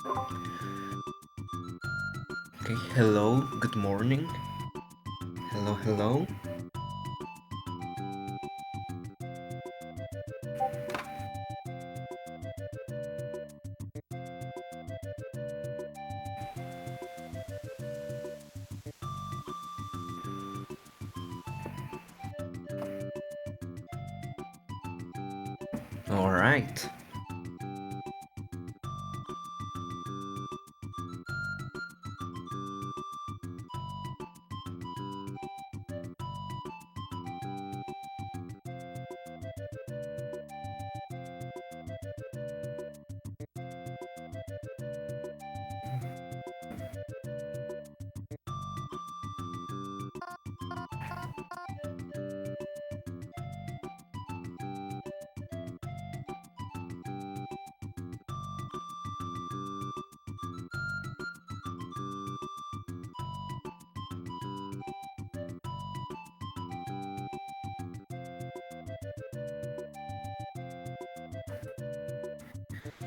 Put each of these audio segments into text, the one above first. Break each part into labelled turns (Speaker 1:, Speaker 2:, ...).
Speaker 1: Okay, hello, good morning. Hello, hello. All right.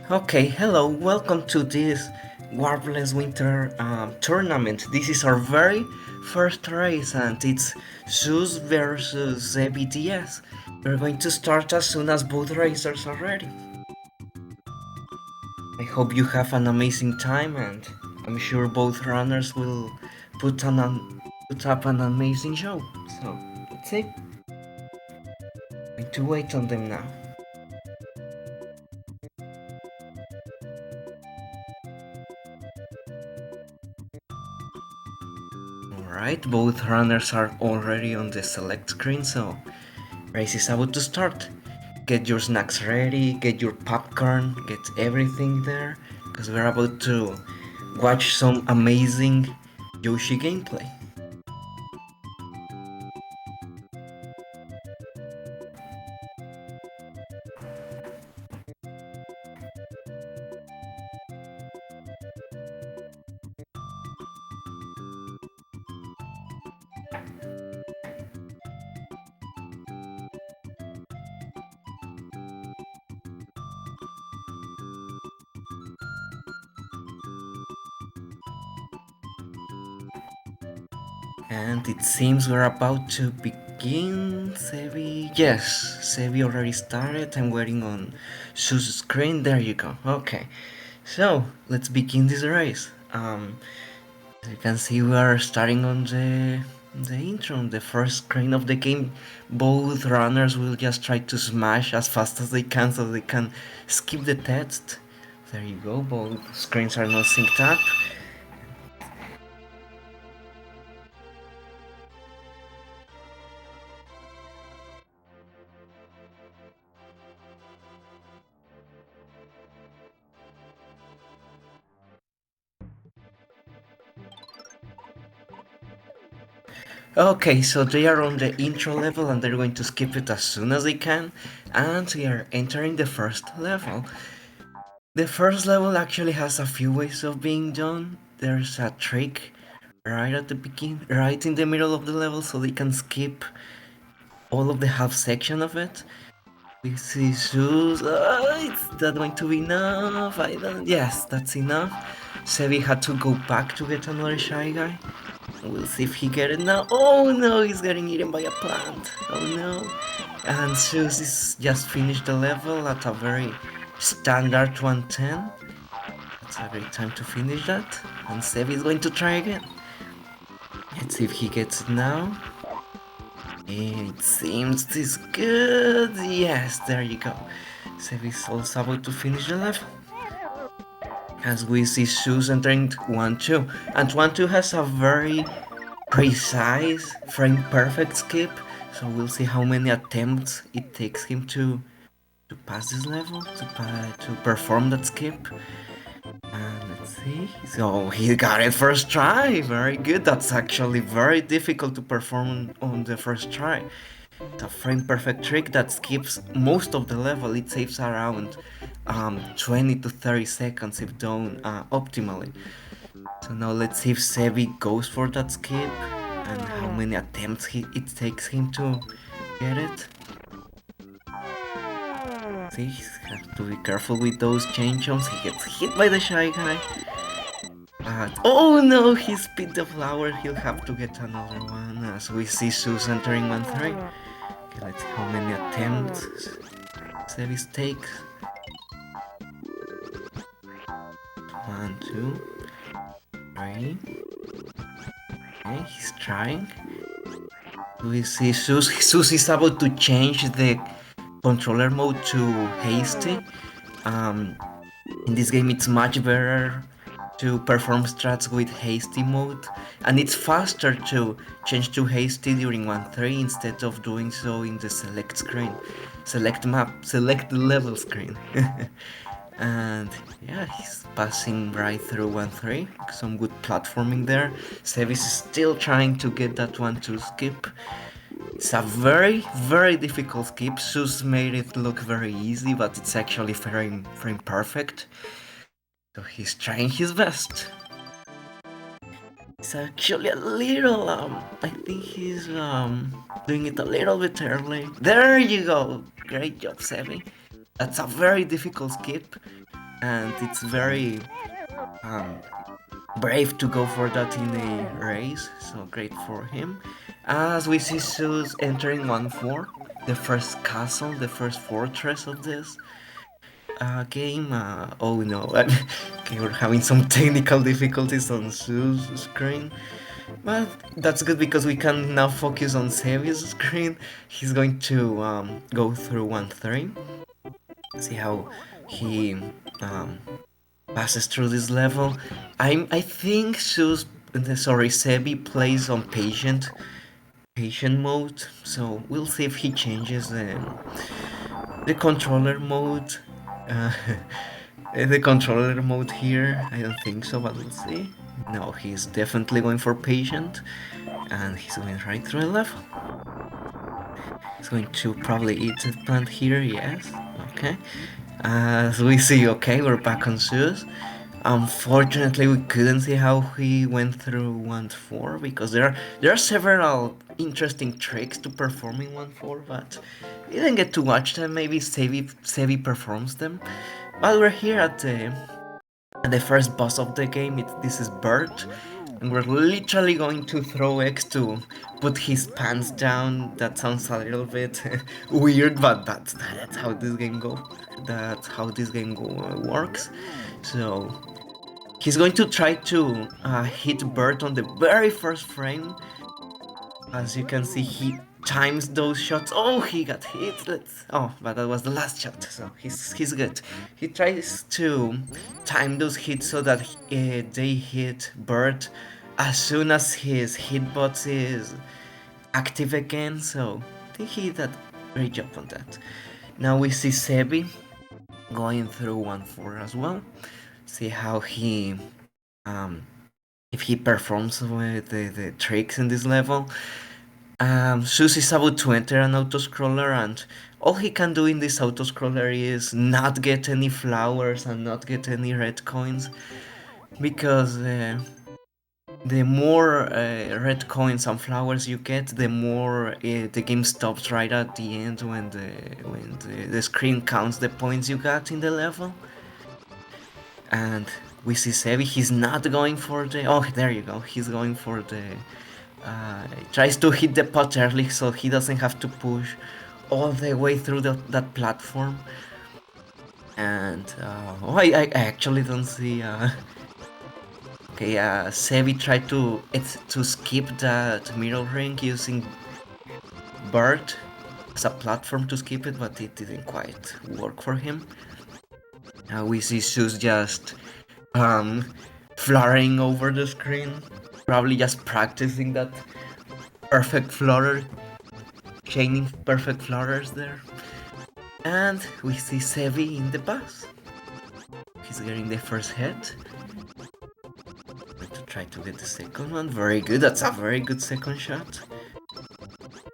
Speaker 1: Okay, hello, welcome to this Warpless Winter tournament. This is our very first race and it's suus versus SebyDS. We're going to start as soon as both racers are ready. I hope you have an amazing time and I'm sure both runners will put up an amazing show. So, let's see. Going to wait on them now. Alright, both runners are already on the select screen, so race is about to start. Get your snacks ready, get your popcorn, get everything there, because we're about to watch some amazing Yoshi gameplay. And it seems we're about to begin. Sebi. Yes, Sebi already started. I'm waiting on suus screen. There you go. Okay. So let's begin this race. As you can see, we are starting on the intro, on the first screen of the game. Both runners will just try to smash as fast as they can so they can skip the test. There you go, both screens are not synced up. Okay, so they are on the intro level and they're going to skip it as soon as they can. And we are entering the first level. The first level actually has a few ways of being done. There's a trick right at the beginning, right in the middle of the level, so they can skip all of the half section of it. This is suus. It's that going to be enough? I don't. Yes, that's enough. Sebi had to go back to get another shy guy. We'll see if he get it now. Oh no, he's getting eaten by a plant. Oh no. And suus is just finished the level at a very standard 110. It's a great time to finish that. And Sebi is going to try again. Let's see if he gets it now. It seems this good. Yes, there you go. Sebi is also about to finish the level. As we see suus entering 1-2. And 1-2 has a very precise frame perfect skip. So we'll see how many attempts it takes him to pass this level, to perform that skip. And let's see. So he got it first try. Very good. That's actually very difficult to perform on the first try. It's a frame perfect trick that skips most of the level. It saves around 20 to 30 seconds if done optimally. So now let's see if Sebi goes for that skip and how many attempts it takes him to get it. See, he has to be careful with those chain jumps. He gets hit by the Shy Guy. But, oh no, he spit the flower. He'll have to get another one as we see suus entering 1-3. Okay, let's see how many attempts Seby's takes. 1, 2, 3. Okay, he's trying. We see suus is about to change the controller mode to hasty. In this game it's much better to perform strats with hasty mode, and it's faster to change to hasty during 1-3 instead of doing so in the select screen, select map, select level screen. And yeah, he's passing right through 1-3, some good platforming there. Seby is still trying to get that one to skip. It's a very, very difficult skip. Suus made it look very easy, but it's actually frame perfect. So he's trying his best. It's actually a little, I think he's, doing it a little bit early. There you go! Great job, Seby. That's a very difficult skip, and it's very, brave to go for that in a race, so great for him. As we see suus entering 1-4, the first castle, the first fortress of this game. Oh no, okay, we're having some technical difficulties on suus' screen, but that's good because we can now focus on Seby's screen. He's going to go through 1-3, see how he passes through this level. I think Seby plays on patient mode, so we'll see if he changes the controller mode. The controller mode here, I don't think so, but we'll see. No, he's definitely going for patient, and he's going right through the level. He's going to probably eat the plant here, yes, okay. As we see, okay, we're back on suus. Unfortunately, we couldn't see how he went through 1-4 because there are several interesting tricks to perform in 1-4, but we didn't get to watch them. Maybe Seby performs them. But we're here at the first boss of the game. This is Bert, and we're literally going to throw X to put his pants down. That sounds a little bit weird, but that's how this game goes. That's how this game works. So he's going to try to hit Bert on the very first frame. As you can see, he times those shots. Oh, he got hit. Oh, but that was the last shot, so he's good. He tries to time those hits so that they hit Bert as soon as his hitbox is active again. So I think he did a great job on that. Now we see Seby going through 1-4 as well. See how he if he performs with the tricks in this level. Suus is about to enter an autoscroller, and all he can do in this autoscroller is not get any flowers and not get any red coins, because the more red coins and flowers you get, the more the game stops right at the end when the screen counts the points you got in the level. And we see Seby, he's not going for the... Oh, there you go, he's going for the... he tries to hit the pot early so he doesn't have to push all the way through that platform. And... oh, I actually don't see... Okay, Seby tried to skip that mirror ring using Bert as a platform to skip it, but it didn't quite work for him. Now we see suus just fluttering over the screen, probably just practicing that perfect flutter, chaining perfect flutters there. And we see Seby in the bus. He's getting the first hit. To try to get the second one. Very good, that's a very good second shot.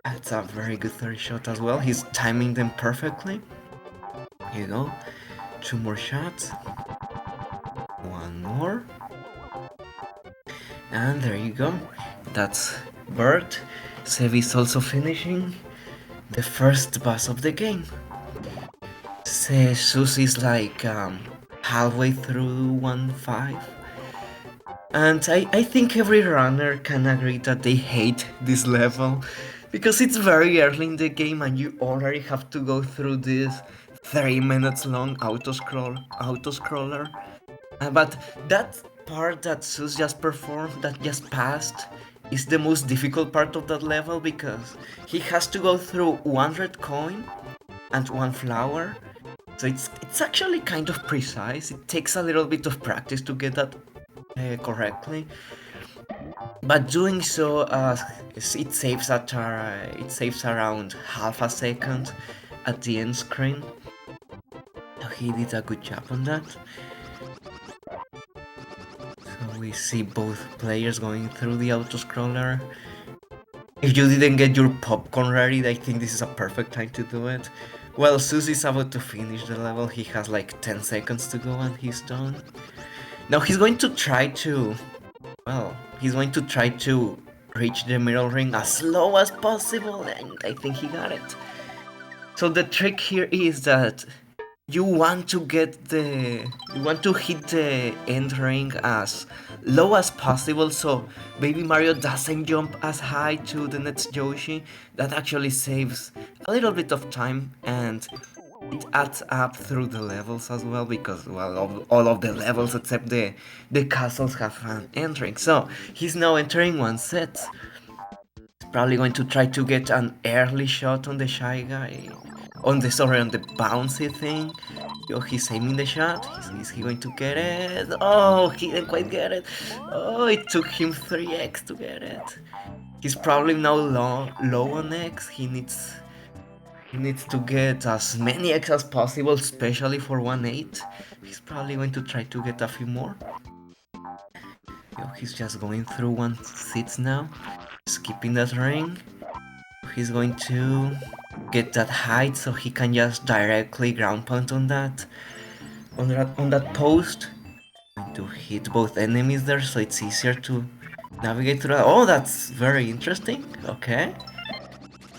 Speaker 1: That's a very good third shot as well. He's timing them perfectly. Here you go. 2 more shots. 1 more. And there you go. That's Bert. Seby is also finishing the first boss of the game. Suus is like halfway through 1-5. And I think every runner can agree that they hate this level because it's very early in the game and you already have to go through this 3 minutes long autoscroller. But that part that Sus just performed, that just passed, is the most difficult part of that level because he has to go through 100 coin and 1 flower. So it's actually kind of precise. It takes a little bit of practice to get that correctly, but doing so it saves around half a second at the end screen. So he did a good job on that. So we see both players going through the autoscroller. If you didn't get your popcorn ready, I think this is a perfect time to do it. Well, Susie is about to finish the level. He has like 10 seconds to go and he's done. Now he's going to try to reach the middle ring as slow as possible, and I think he got it. So the trick here is that you want to hit the end ring as low as possible, so Baby Mario doesn't jump as high to the next Yoshi. That actually saves a little bit of time, and it adds up through the levels as well, because all of the levels except the castles have an entering. So he's now entering one set. He's probably going to try to get an early shot on the Shy Guy, on the bouncy thing. Oh, he's aiming the shot. Is he going to get it? Oh, he didn't quite get it. Oh, it took him 3x to get it. He's probably now low on X. He needs to get as many X as possible, especially for 1-8. He's probably going to try to get a few more. He's just going through 1-6 now, skipping that ring. He's going to get that height so he can just directly ground pound on that post. Going to hit both enemies there, so it's easier to navigate through that. Oh, that's very interesting. Okay,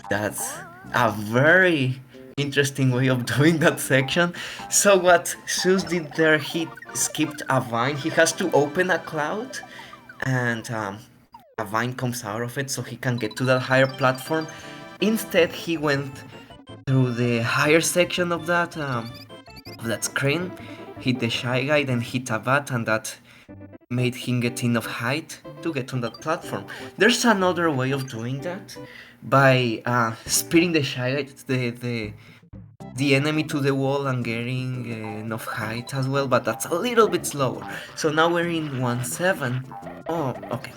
Speaker 1: that's a very interesting way of doing that section. So what Suus did there, he skipped a vine. He has to open a cloud, and a vine comes out of it so he can get to that higher platform. Instead, he went through the higher section of that screen, hit the Shy Guy, then hit a bat, and that made him get enough height to get on that platform. There's another way of doing that, by speeding the Shy Guy, the enemy to the wall, and getting enough height as well, but that's a little bit slower. So now we're in 1-7. Oh, okay.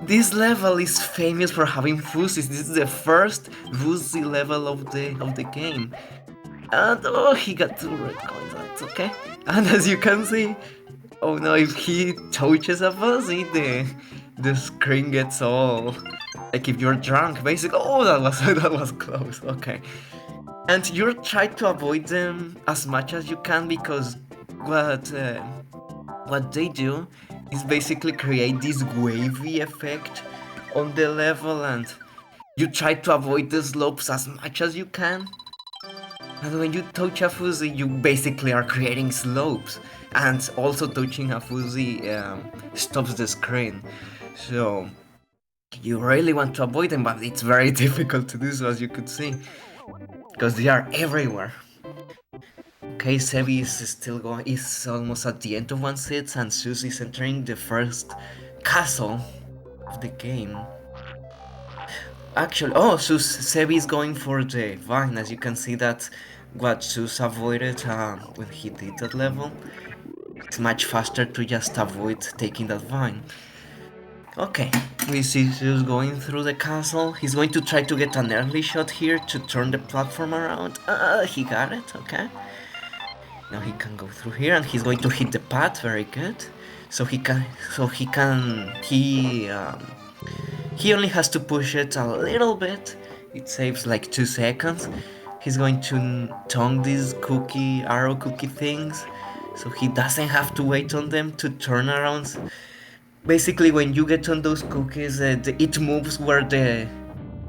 Speaker 1: This level is famous for having fuzzes. This is the first fuzzy level of the game. And oh, he got 2 red coins, that's okay. And as you can see, oh no, if he touches a fuzzy, the screen gets all like if you're drunk, basically. Oh, that was close. Okay, and you try to avoid them as much as you can, because what they do is basically create this wavy effect on the level, and you try to avoid the slopes as much as you can. And when you touch a fuzzy, you basically are creating slopes, and also touching a fuzzy stops the screen. So you really want to avoid them, but it's very difficult to do so, as you could see, because they are everywhere. Okay, Seby is still going. Is almost at the end of 1-6, and Suus is entering the first castle of the game. Actually, oh, Seby is going for the vine. As you can see, that what Suus avoided when he did that level. It's much faster to just avoid taking that vine. Okay, we see Suus going through the castle. He's going to try to get an early shot here to turn the platform around. He got it. Okay. Now he can go through here, and he's going to hit the path. Very good. He only has to push it a little bit. It saves like 2 seconds. He's going to tongue these arrow cookie things, so he doesn't have to wait on them to turn around. Basically, when you get on those cookies, it moves where the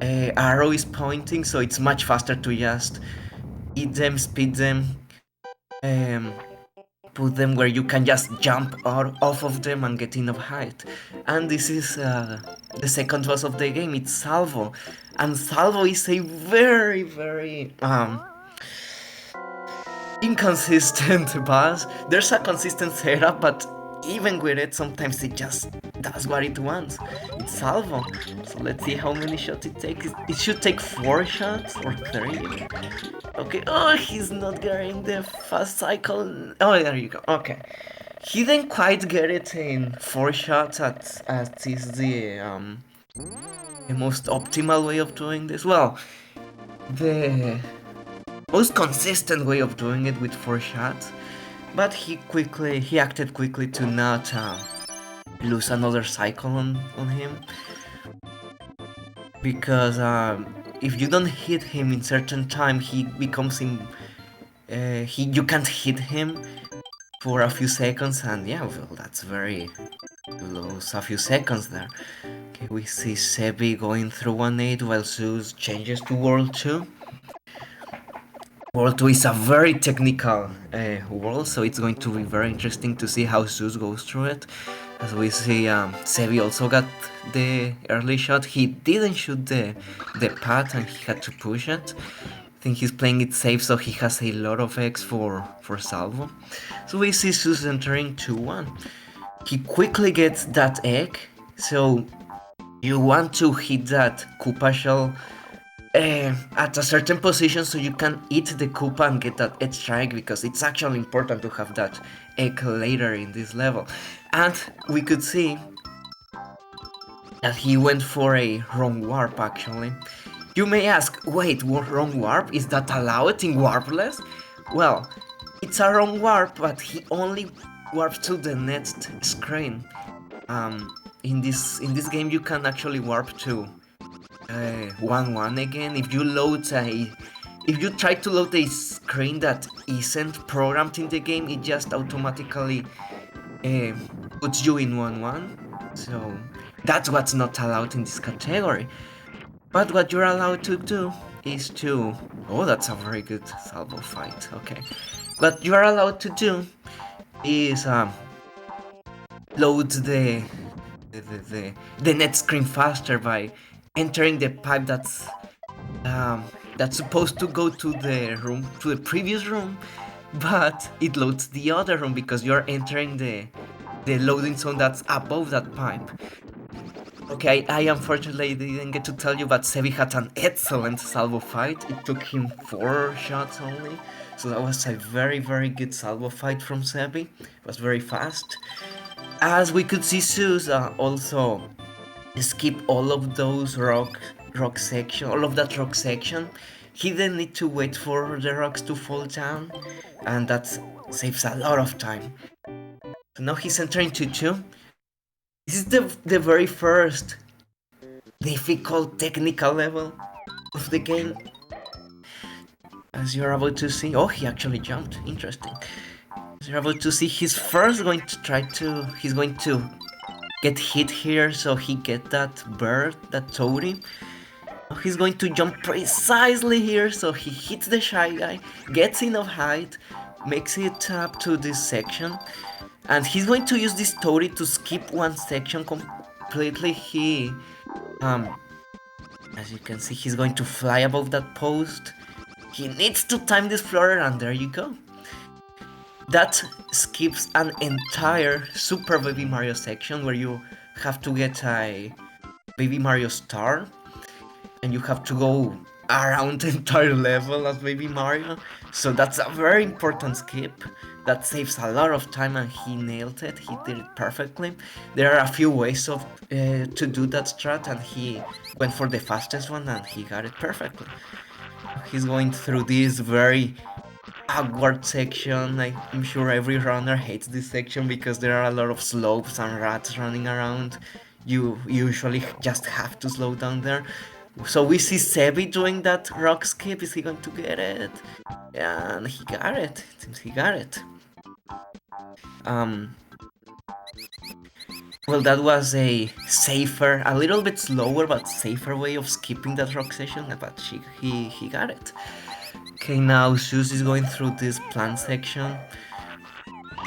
Speaker 1: arrow is pointing, so it's much faster to just eat them, speed them, um, put them where you can just jump out off of them and get enough height. And this is the second boss of the game. It's Salvo, and Salvo is a very inconsistent boss. There's a consistent setup, but even with it, sometimes it just does what it wants. It's Salvo. So let's see how many shots it takes. It should take 4 shots or 3. Okay, oh, he's not getting the fast cycle. Oh, there you go. Okay. He didn't quite get it in 4 shots at is the most optimal way of doing this. Well, the most consistent way of doing it with 4 shots. But he acted quickly to not lose another cycle on him. Because if you don't hit him in certain time, he becomes you can't hit him for a few seconds, and yeah, well, that's very lose a few seconds there. Okay, we see Sebi going through 1-8 while suus changes to World 2. World 2 is a very technical world, so it's going to be very interesting to see how suus goes through it. As we see, Sebi also got the early shot. He didn't shoot the pad and he had to push it. I think he's playing it safe, so he has a lot of X for Salvo. So we see suus entering 2-1. He quickly gets that egg, so you want to hit that Koopa shell at a certain position so you can eat the Koopa and get that extra egg, because it's actually important to have that egg later in this level. And we could see that he went for a wrong warp actually. You may ask, wait, wrong warp? Is that allowed in Warpless? Well, it's a wrong warp, but he only warps to the next screen. In this game you can actually warp to 1-1 again. If you try to load a screen that isn't programmed in the game, it just automatically puts you in 1-1. So that's what's not allowed in this category. But what you're allowed to do is to... Oh, that's a very good Salvo fight. Okay. What you're allowed to do is load the net screen faster by entering the pipe that's supposed to go to the previous room, but it loads the other room because you're entering the loading zone that's above that pipe. Okay, I unfortunately didn't get to tell you, but Sebi had an excellent Salvo fight. It took him 4 shots only, so that was a very good Salvo fight from Sebi. It was very fast. As we could see, suus also skip all of those rock section, all of that rock section. He didn't need to wait for the rocks to fall down, and that saves a lot of time. So now he's entering 2-2. This is the very first difficult technical level of the game. As you're about to see, oh, he actually jumped. Interesting. As you're about to see, he's going to get hit here, so he get that bird, that toady. He's going to jump precisely here, so he hits the shy guy, gets enough height, makes it up to this section, and he's going to use this toady to skip one section completely. He, as you can see, he's going to fly above that post. He needs to time this floor, and there you go. That skips an entire Super Baby Mario section where you have to get a Baby Mario star, and you have to go around the entire level as Baby Mario. So that's a very important skip. That saves a lot of time, and he nailed it. He did it perfectly. There are a few ways to do that strat, and he went for the fastest one, and he got it perfectly. He's going through this very awkward section. I'm sure every runner hates this section because there are a lot of slopes and rats running around. You usually just have to slow down there. So we see Sebi doing that rock skip. Is he going to get it? And he got it. It seems he got it. Well, that was a safer, a little bit slower but safer way of skipping that rock section, but he got it. Okay, now Suus is going through this plant section.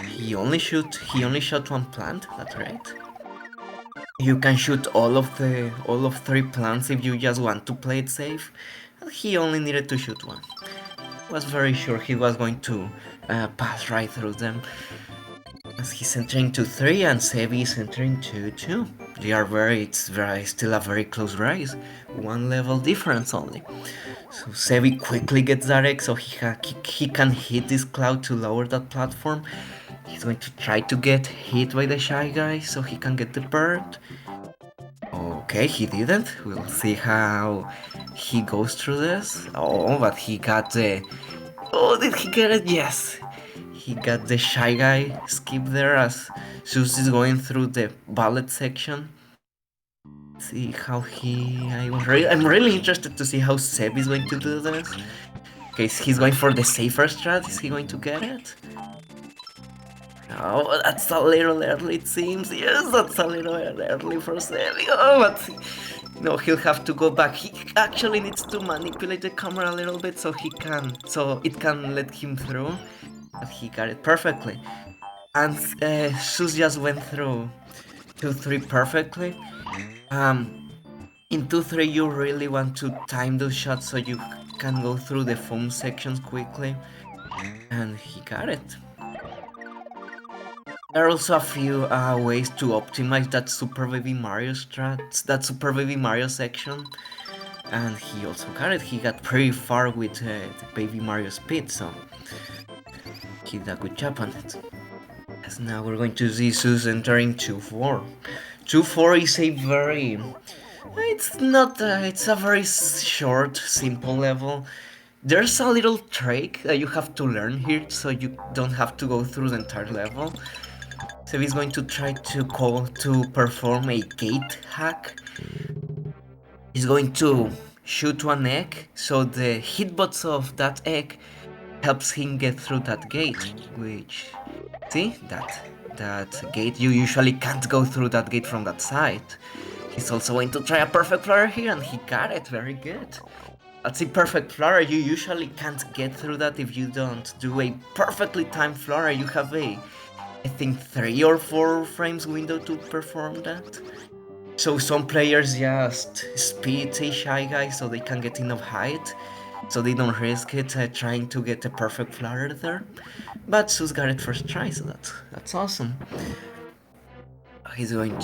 Speaker 1: He only shot one plant, that's right. You can shoot all of 3 plants if you just want to play it safe. He only needed to shoot one. Was very sure he was going to pass right through them. As he's entering 2-3 and Seby is entering 2-2. They are still a very close race. 1 level difference only. So Seby quickly gets that egg so he can hit this cloud to lower that platform. He's going to try to get hit by the Shy Guy so he can get the bird. Okay, he didn't. We'll see how he goes through this. Oh, but he got the... Oh, did he get it? Yes. He got the Shy Guy skip there as Suus is going through the ballet section. See how I'm really interested to see how Seb is going to do this. Okay, he's going for the safer strat. Is he going to get it? Oh, that's a little early, it seems. Yes, that's a little early for Sebi. Oh, but no, he'll have to go back. He actually needs to manipulate the camera a little bit so it can let him through. But he got it perfectly. And Suus just went through 2-3 perfectly. In 2-3 you really want to time those shots so you can go through the foam sections quickly. And he got it. There are also a few ways to optimize that Super Baby Mario that Super Baby Mario section. And he also got it. He got pretty far with the Baby Mario speed, so he did a good job on it. As now we're going to see Suus entering 2-4. 2-4 is a very... It's a very short, simple level. There's a little trick that you have to learn here, so you don't have to go through the entire level. So he's going to try to perform a gate hack. He's going to shoot one egg, so the hitbox of that egg helps him get through that gate, which... See? That gate, you usually can't go through that gate from that side. He's also going to try a perfect flower here, and he got it, very good. That's a perfect flower, you usually can't get through that if you don't do a perfectly timed flower. You have I think 3 or 4 frames window to perform that. So some players just speed a Shy Guy so they can get enough height, so they don't risk it trying to get a perfect flower there. But Suus got it first try, so that's awesome. He's about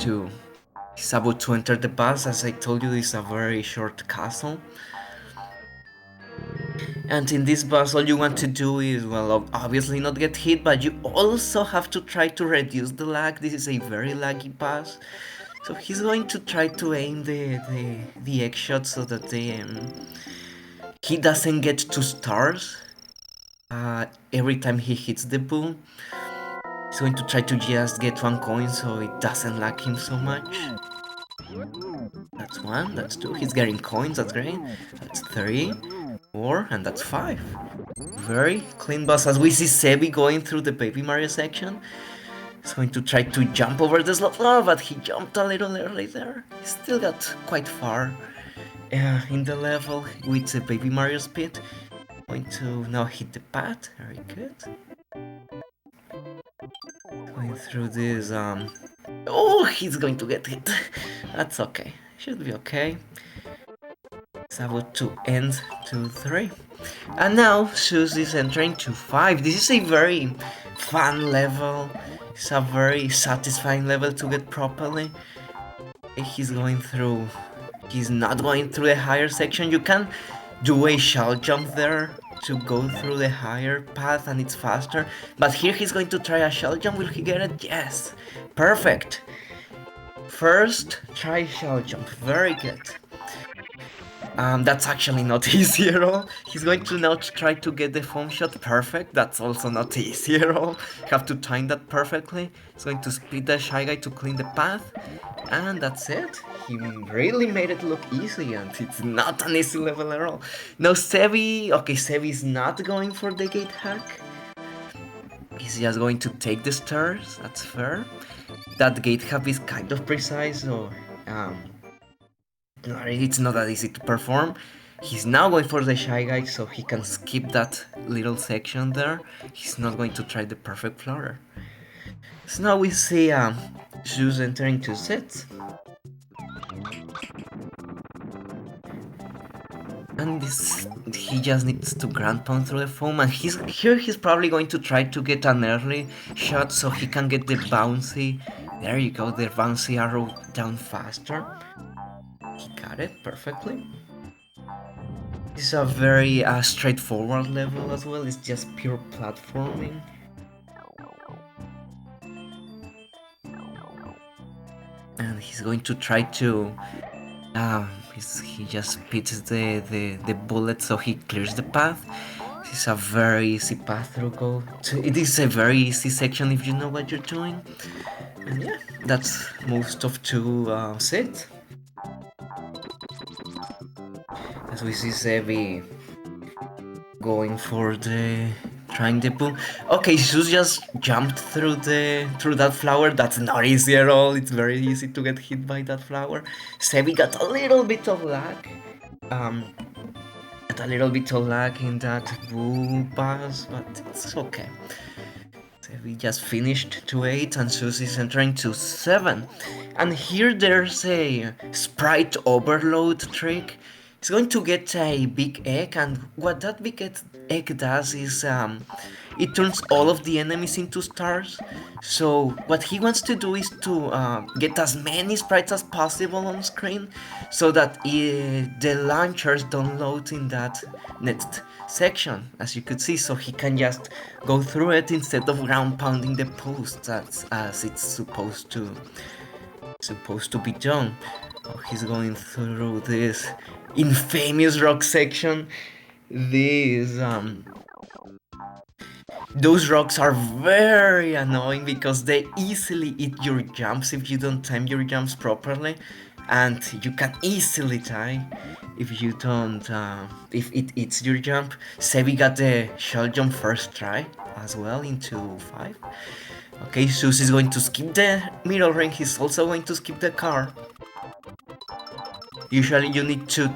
Speaker 1: to enter the bus. As I told you, it's a very short castle. And in this bus, all you want to do is, well, obviously not get hit, but you also have to try to reduce the lag. This is a very laggy bus. So he's going to try to aim the egg shot so that he doesn't get 2 stars every time he hits the boo. He's going to try to just get 1 coin so it doesn't lag him so much. That's 1, that's 2, he's getting coins, that's great. That's 3, 4, and that's 5. Very clean boss. As we see Seby going through the Baby Mario section. He's going to try to jump over the slot, but he jumped a little early there. He still got quite far in the level with the Baby Mario speed. Going to now hit the pad, very good. Going through this, oh, he's going to get hit. That's okay, should be okay. It's about to end 2-3. And now Suus is entering 2-5. This is a very fun level. It's a very satisfying level to get properly. He's not going through the higher section. You can do a shell jump there to go through the higher path and it's faster. But here he's going to try a shell jump. Will he get it? Yes. Perfect. First try shell jump. Very good. That's actually not easy at all. He's going to now try to get the foam shot perfect. That's also not easy at all. You have to time that perfectly. He's going to speed the Shy Guy to clean the path. And that's it. He really made it look easy, and it's not an easy level at all. Now Seby... Okay, Seby is not going for the gate hack. He's just going to take the stairs. That's fair. That gate hack is kind of precise, so... it's not that easy to perform. He's now going for the Shy Guy, so he can skip that little section there. He's not going to try the perfect flutter. So now we see Zeus entering 2 sets. And this, he just needs to ground pound through the foam, and he's probably going to try to get an early shot so he can get the bouncy. There you go, the bouncy arrow down faster. He got it perfectly. It's a very straightforward level as well. It's just pure platforming. And he's going to try to he just spits the bullet so he clears the path. It's a very easy path through gold. It is a very easy section if you know what you're doing. And yeah, that's most of 2 sets. As we see Seby going for trying the boom. Okay, Zeus just jumped through that flower. That's not easy at all. It's very easy to get hit by that flower. Seby got a little bit of lag. Got a little bit of lag in that boo pass, but it's okay. Seby just finished 2-8 and Zeus is entering 2-7. And here there's a sprite overload trick. It's going to get a big egg, and what that big egg does is it turns all of the enemies into stars. So what he wants to do is to get as many sprites as possible on screen, so that the launchers don't load in that next section, as you could see, so he can just go through it instead of ground pounding the posts as it's supposed to be done. Oh, he's going through this infamous rock section. Those rocks are very annoying because they easily eat your jumps if you don't time your jumps properly, and you can easily die if you don't if it eats your jump. Seby got the shell jump first try as well into 5. Okay, Suus is going to skip the middle ring. He's also going to skip the car. Usually you need to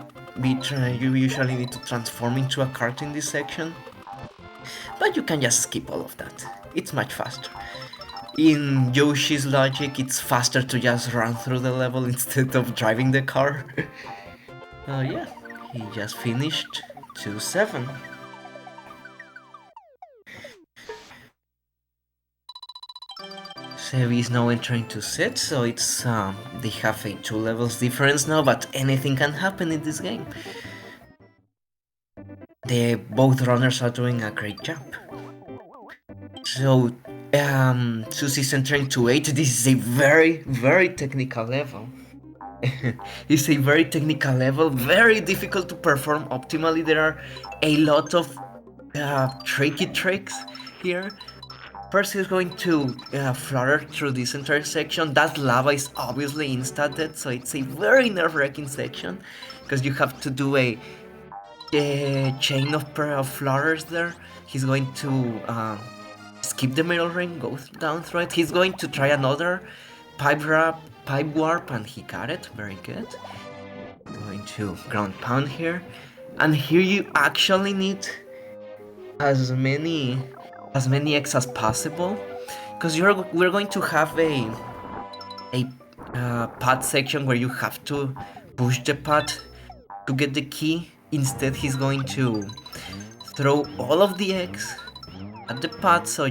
Speaker 1: transform into a cart in this section, but you can just skip all of that. It's much faster. In Yoshi's logic, it's faster to just run through the level instead of driving the car. Yeah, he just finished 2-7. Seby is now entering 2 sets, so it's they have a 2 levels difference now, but anything can happen in this game. Both runners are doing a great job. So Zeus is entering 2-8. This is a very, very technical level. It's a very technical level, very difficult to perform optimally. There are a lot of tricky tricks here. First, he's going to flutter through this entire section. That lava is obviously insta-dead, so it's a very nerve-wracking section, because you have to do a chain of flutters there. He's going to skip the middle ring, go down through it. He's going to try another pipe warp, and he got it. Very good. He's going to ground pound here. And here you actually need as many eggs as possible, because we're going to have a path section where you have to push the path to get the key. Instead, he's going to throw all of the eggs at the path, so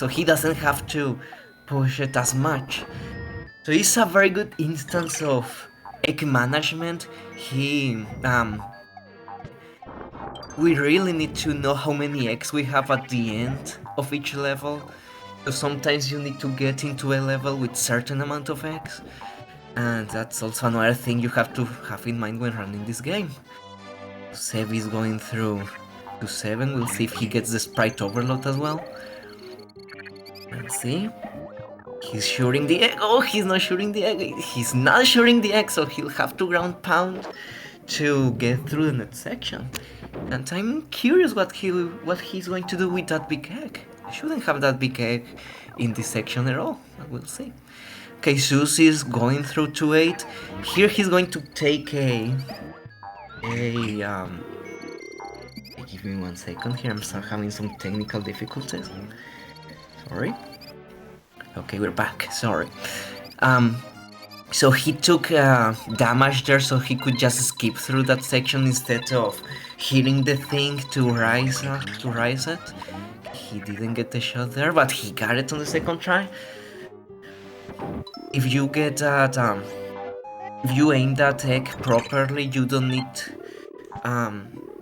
Speaker 1: he doesn't have to push it as much. So it's a very good instance of egg management. We really need to know how many eggs we have at the end of each level. So sometimes you need to get into a level with certain amount of eggs, and that's also another thing you have to have in mind when running this game. Seby is going through to 7. We'll see if he gets the sprite overload as well. Let's see. He's shooting the egg. Oh, he's not shooting the egg. He's not shooting the egg, so he'll have to ground pound to get through the next section. And I'm curious what he's going to do with that big egg. He shouldn't have that big egg in this section at all. We'll see. Okay, Zeus is going through 2-8. Here he's going to take a Hey, give me 1 second here. I'm having some technical difficulties. Sorry. Okay, we're back. Sorry. Um, so he took damage there, so he could just skip through that section instead of hitting the thing to rise it. He didn't get the shot there, but he got it on the second try. If you get that, if you aim that egg properly, you don't need.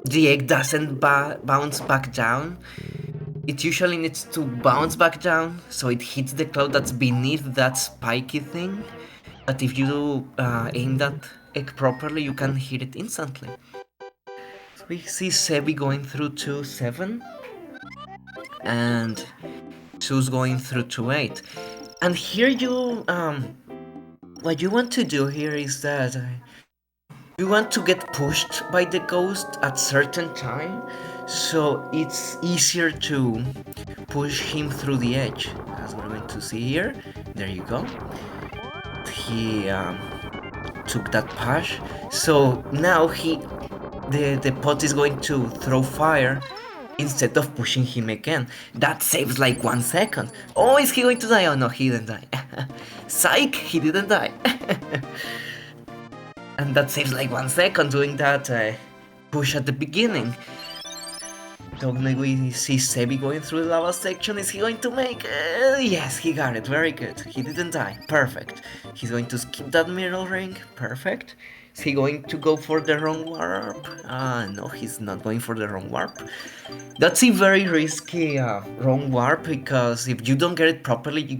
Speaker 1: The egg doesn't bounce back down. It usually needs to bounce back down, so it hits the cloud that's beneath that spiky thing. But if you aim that egg properly, you can hit it instantly. So we see Sebi going through 2-7, and suus going through 2-8. And here you, what you want to do here is that you want to get pushed by the ghost at certain time, so it's easier to push him through the edge, as we're going to see here. There you go. He took that push, so now the pot is going to throw fire instead of pushing him again. That saves like 1 second. Oh, is he going to die? Oh no, he didn't die. Psych, he didn't die. And that saves like 1 second doing that push at the beginning. Don't we see Sebi going through the lava section? Is he going to make? Yes, he got it. Very good. He didn't die. Perfect. He's going to skip that mirror ring. Perfect. Is he going to go for the wrong warp? No, he's not going for the wrong warp. That's a very risky wrong warp, because if you don't get it properly, you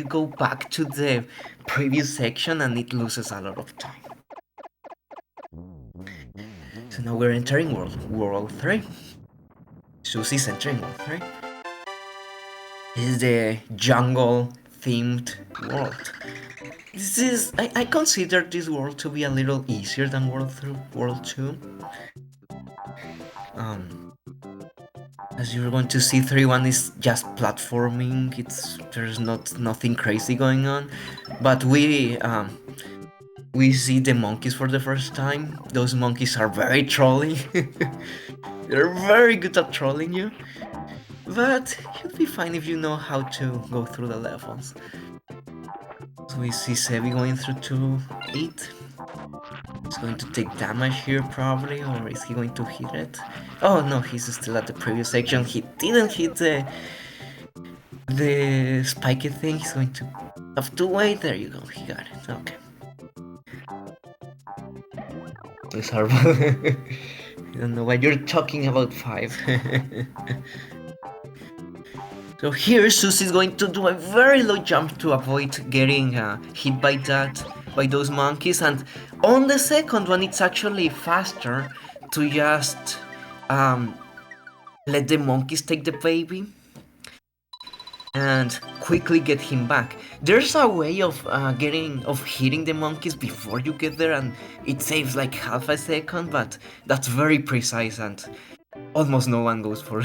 Speaker 1: go back to the previous section and it loses a lot of time. So now we're entering World 3. suus is entering World 3. This is the jungle-themed world. I consider this world to be a little easier than World 2. As you're going to see, 3-1 is just platforming. There's nothing crazy going on, but we see the monkeys for the first time. Those monkeys are very trolling. They're very good at trolling you, but you'll be fine if you know how to go through the levels. So we see Sebi going through 2-8. He's going to take damage here probably, or is he going to hit it? Oh no, he's still at the previous section. He didn't hit the spiky thing. He's going to have to wait. There you go, he got it. Okay. It's horrible. I don't know why you're talking about 5. So here suus is going to do a very low jump to avoid getting hit by those monkeys, and on the second one it's actually faster to just let the monkeys take the baby and quickly get him back. There's a way of hitting the monkeys before you get there, and it saves like half a second, but that's very precise and almost no one goes for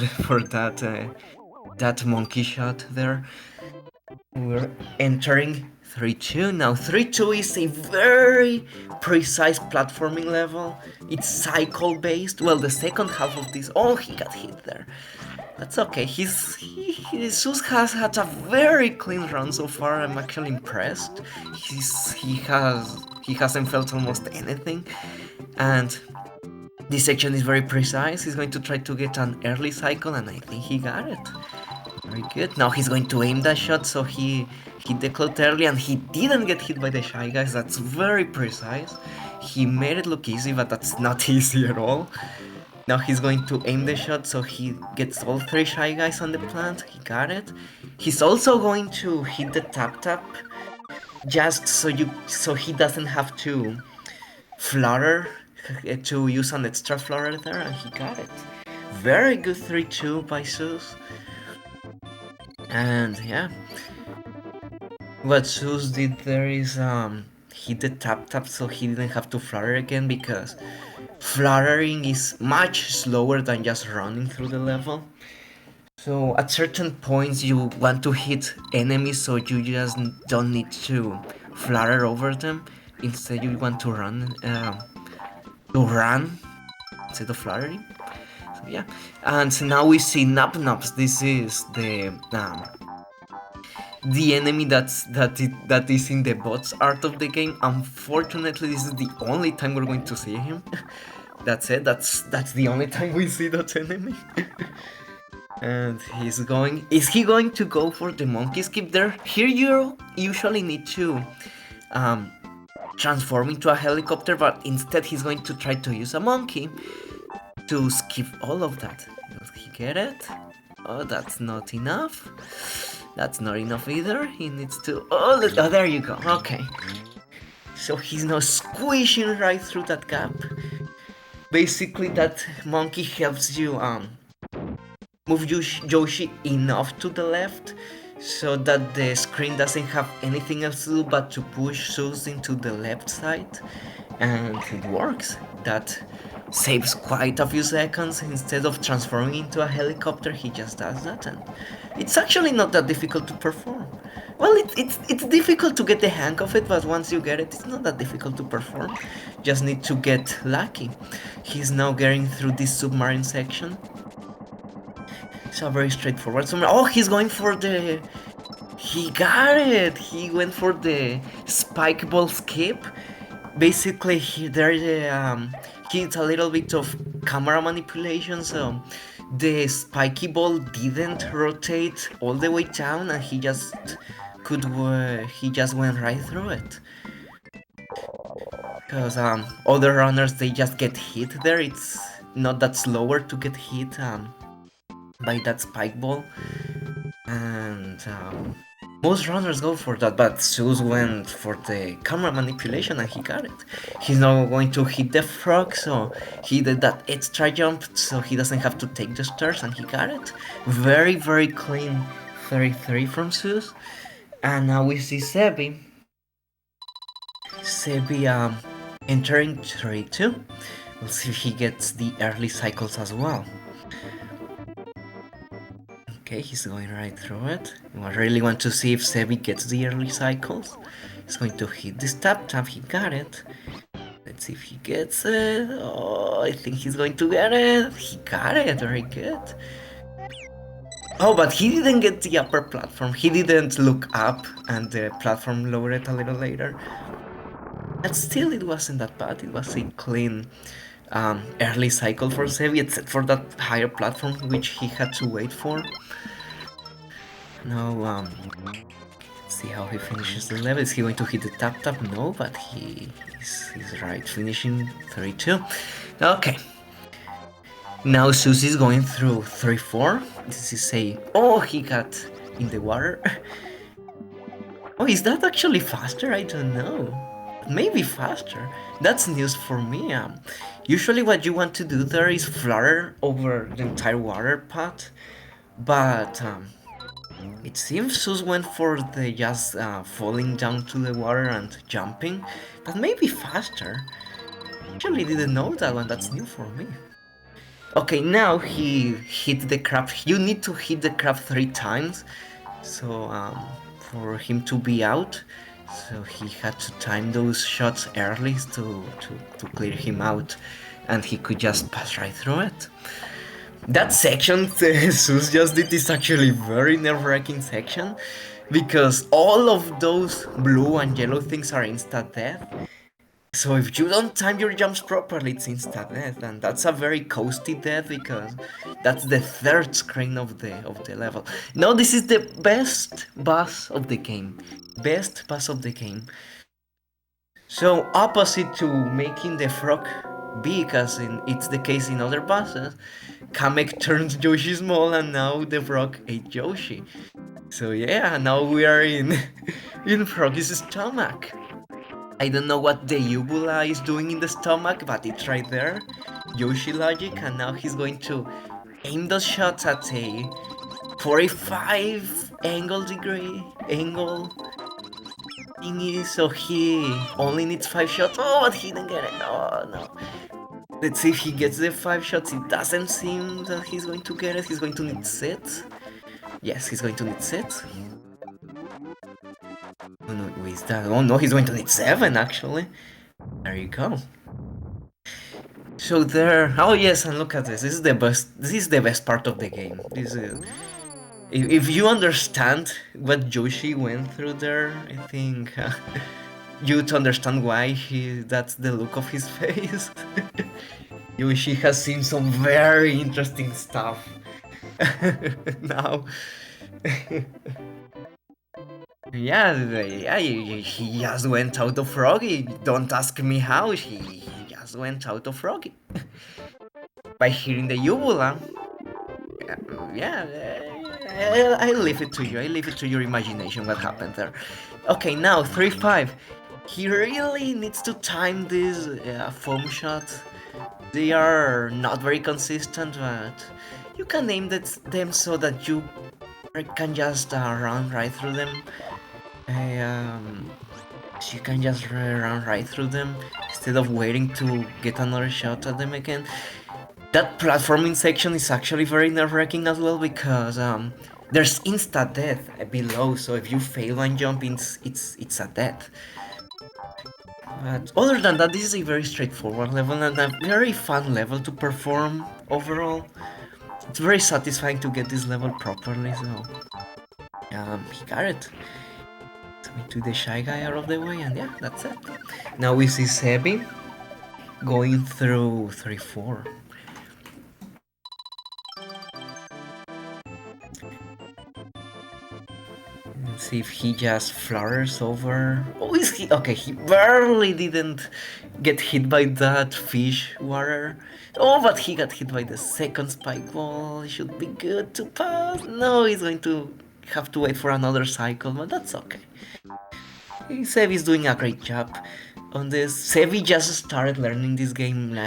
Speaker 1: that monkey shot there. We're entering 3-2 now. 3-2 is a very precise platforming level. It's cycle based. Well, the second half of this. Oh, he got hit there. That's okay. suus has had a very clean run so far. I'm actually impressed. He hasn't felt almost anything, and this section is very precise. He's going to try to get an early cycle, and I think he got it. Very good. Now he's going to aim that shot, so he hit the cloud early, and he didn't get hit by the Shy Guys. That's very precise. He made it look easy, but that's not easy at all. Now he's going to aim the shot, so he gets all 3 Shy Guys on the plant. He got it. He's also going to hit the tap, just so he doesn't have to flutter, to use an extra flutter there, and he got it. Very good 3-2 by suus. And yeah, what suus did there is hit the tap, so he didn't have to flutter again, because fluttering is much slower than just running through the level. So at certain points you want to hit enemies, so you just don't need to flutter over them. Instead you want to run instead of fluttering. So yeah, and now we see Nap. This is the enemy that is in the bots art of the game. Unfortunately, this is the only time we're going to see him. That's it. That's the only time we see that enemy. And he's going. Is he going to go for the monkey skip there? Here you usually need to um, transform into a helicopter, but instead he's going to try to use a monkey to skip all of that. Does he get it? Oh, that's not enough. That's not enough either. He needs to. Oh, there you go. Okay. So he's now squishing right through that gap. Basically, that monkey helps you move Yoshi enough to the left so that the screen doesn't have anything else to do but to push suus into the left side, and it works. That saves quite a few seconds. Instead of transforming into a helicopter, he just does that, and it's actually not that difficult to perform. Well, it's difficult to get the hang of it, but once you get it, it's not that difficult to perform. Just need to get lucky. He's now getting through this submarine section. So very straightforward. Oh, he's going for the... He got it! He went for the spike ball skip. Basically, there's a little bit of camera manipulation, so the spiky ball didn't rotate all the way down, and he just went right through it. Because other runners, they just get hit there. It's not that slower to get hit by that spike ball, and most runners go for that, but suus went for the camera manipulation and he got it. He's now going to hit the frog, so he did that extra jump so he doesn't have to take the stairs, and he got it. Very, very clean 33 from suus. And now we see Seby entering 32. We'll see if he gets the early cycles as well. Okay, he's going right through it. I really want to see if Seby gets the early cycles. He's going to hit this tap, he got it. Let's see if he gets it. Oh, I think he's going to get it. He got it, very good. Oh, but he didn't get the upper platform. He didn't look up, and the platform lowered a little later. But still, it wasn't that bad. It was a clean early cycle for Seby, except for that higher platform which he had to wait for. Now, let's see how he finishes the level. Is he going to hit the tap? No, but he's right, finishing 32. Okay. Now suus is going through 3-4. This is a... Oh, he got in the water. Oh, is that actually faster? I don't know. Maybe faster. That's news for me. Usually what you want to do there is flutter over the entire water path, but it seems suus went for the just falling down to the water and jumping. That may be faster. Actually didn't know that one. That's new for me. Okay, now he hit the crab. You need to hit the crab 3 times, so for him to be out. So he had to time those shots early to clear him out, and he could just pass right through it. That section suus just did is actually very nerve-wracking section, because all of those blue and yellow things are insta-death. So if you don't time your jumps properly, it's insta-death, and that's a very coasty death because that's the 3rd screen of the level. Now this is the best boss of the game. Best boss of the game. So opposite to making the frog big, as it's the case in other bosses, Kamek turns Yoshi small, and now the frog ate Yoshi. So yeah, now we are in Froggy's stomach. I don't know what the uvula is doing in the stomach, but it's right there. Yoshi logic, and now he's going to aim those shots at a 45 angle thingy, so he only needs 5 shots. Oh, but he didn't get it. Oh no. Let's see if he gets the 5 shots. It doesn't seem that he's going to get it. He's going to need 6. Yes, he's going to need 6. Oh no, wait, is that? Oh no, he's going to need 7 actually. There you go. So there. Oh yes, and look at this. This is the best. This is the best part of the game. This is. If you understand what Yoshi went through there, I think you'd understand why that's the look of his face. Yoshi has seen some very interesting stuff. Now. Yeah, he just went out of Froggy. Don't ask me how, he just went out of Froggy. By hearing the uvula. Yeah, I leave it to you. I leave it to your imagination what happened there. Okay, now 3-5. He really needs to time these foam shots. They are not very consistent, but you can aim them so that you can just run right through them. So you can just run right through them instead of waiting to get another shot at them again. That platforming section is actually very nerve-wracking as well because there's insta-death below, so if you fail one jump, it's a death. But other than that, this is a very straightforward level and a very fun level to perform overall. It's very satisfying to get this level properly, so he got it. So we took the Shy Guy out of the way, and yeah, that's it. Now we see Seby going through 3-4. Let's see if he just flutters over. Oh, is he? Okay, he barely didn't get hit by that fish water. Oh, but he got hit by the second spike ball. It should be good to pass. No, he's going to have to wait for another cycle, but that's okay. Seby's doing a great job on this. Seby just started learning this game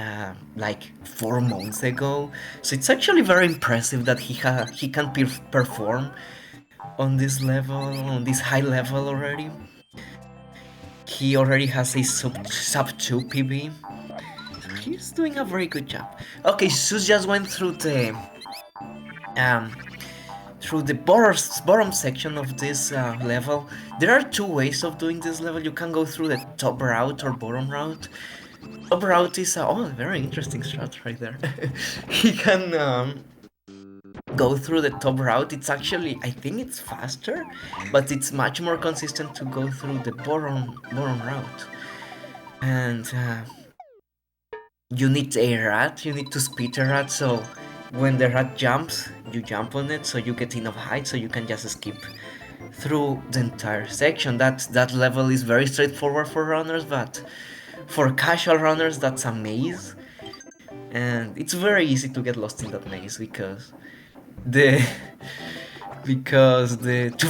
Speaker 1: like 4 months ago, so it's actually very impressive that he can perform on this level, on this high level already. He already has a sub 2 PB. He's doing a very good job. Okay, suus just went through the bottom section of this level. There are 2 ways of doing this level. You can go through the top route or bottom route. Top route is a very interesting strat right there. He can go through the top route. It's actually, I think it's faster, but it's much more consistent to go through the bottom route. And you need a rat, you need to speed a rat, so when the rat jumps, you jump on it, so you get enough height, so you can just skip through the entire section. That level is very straightforward for runners, but for casual runners, that's a maze. And it's very easy to get lost in that maze because to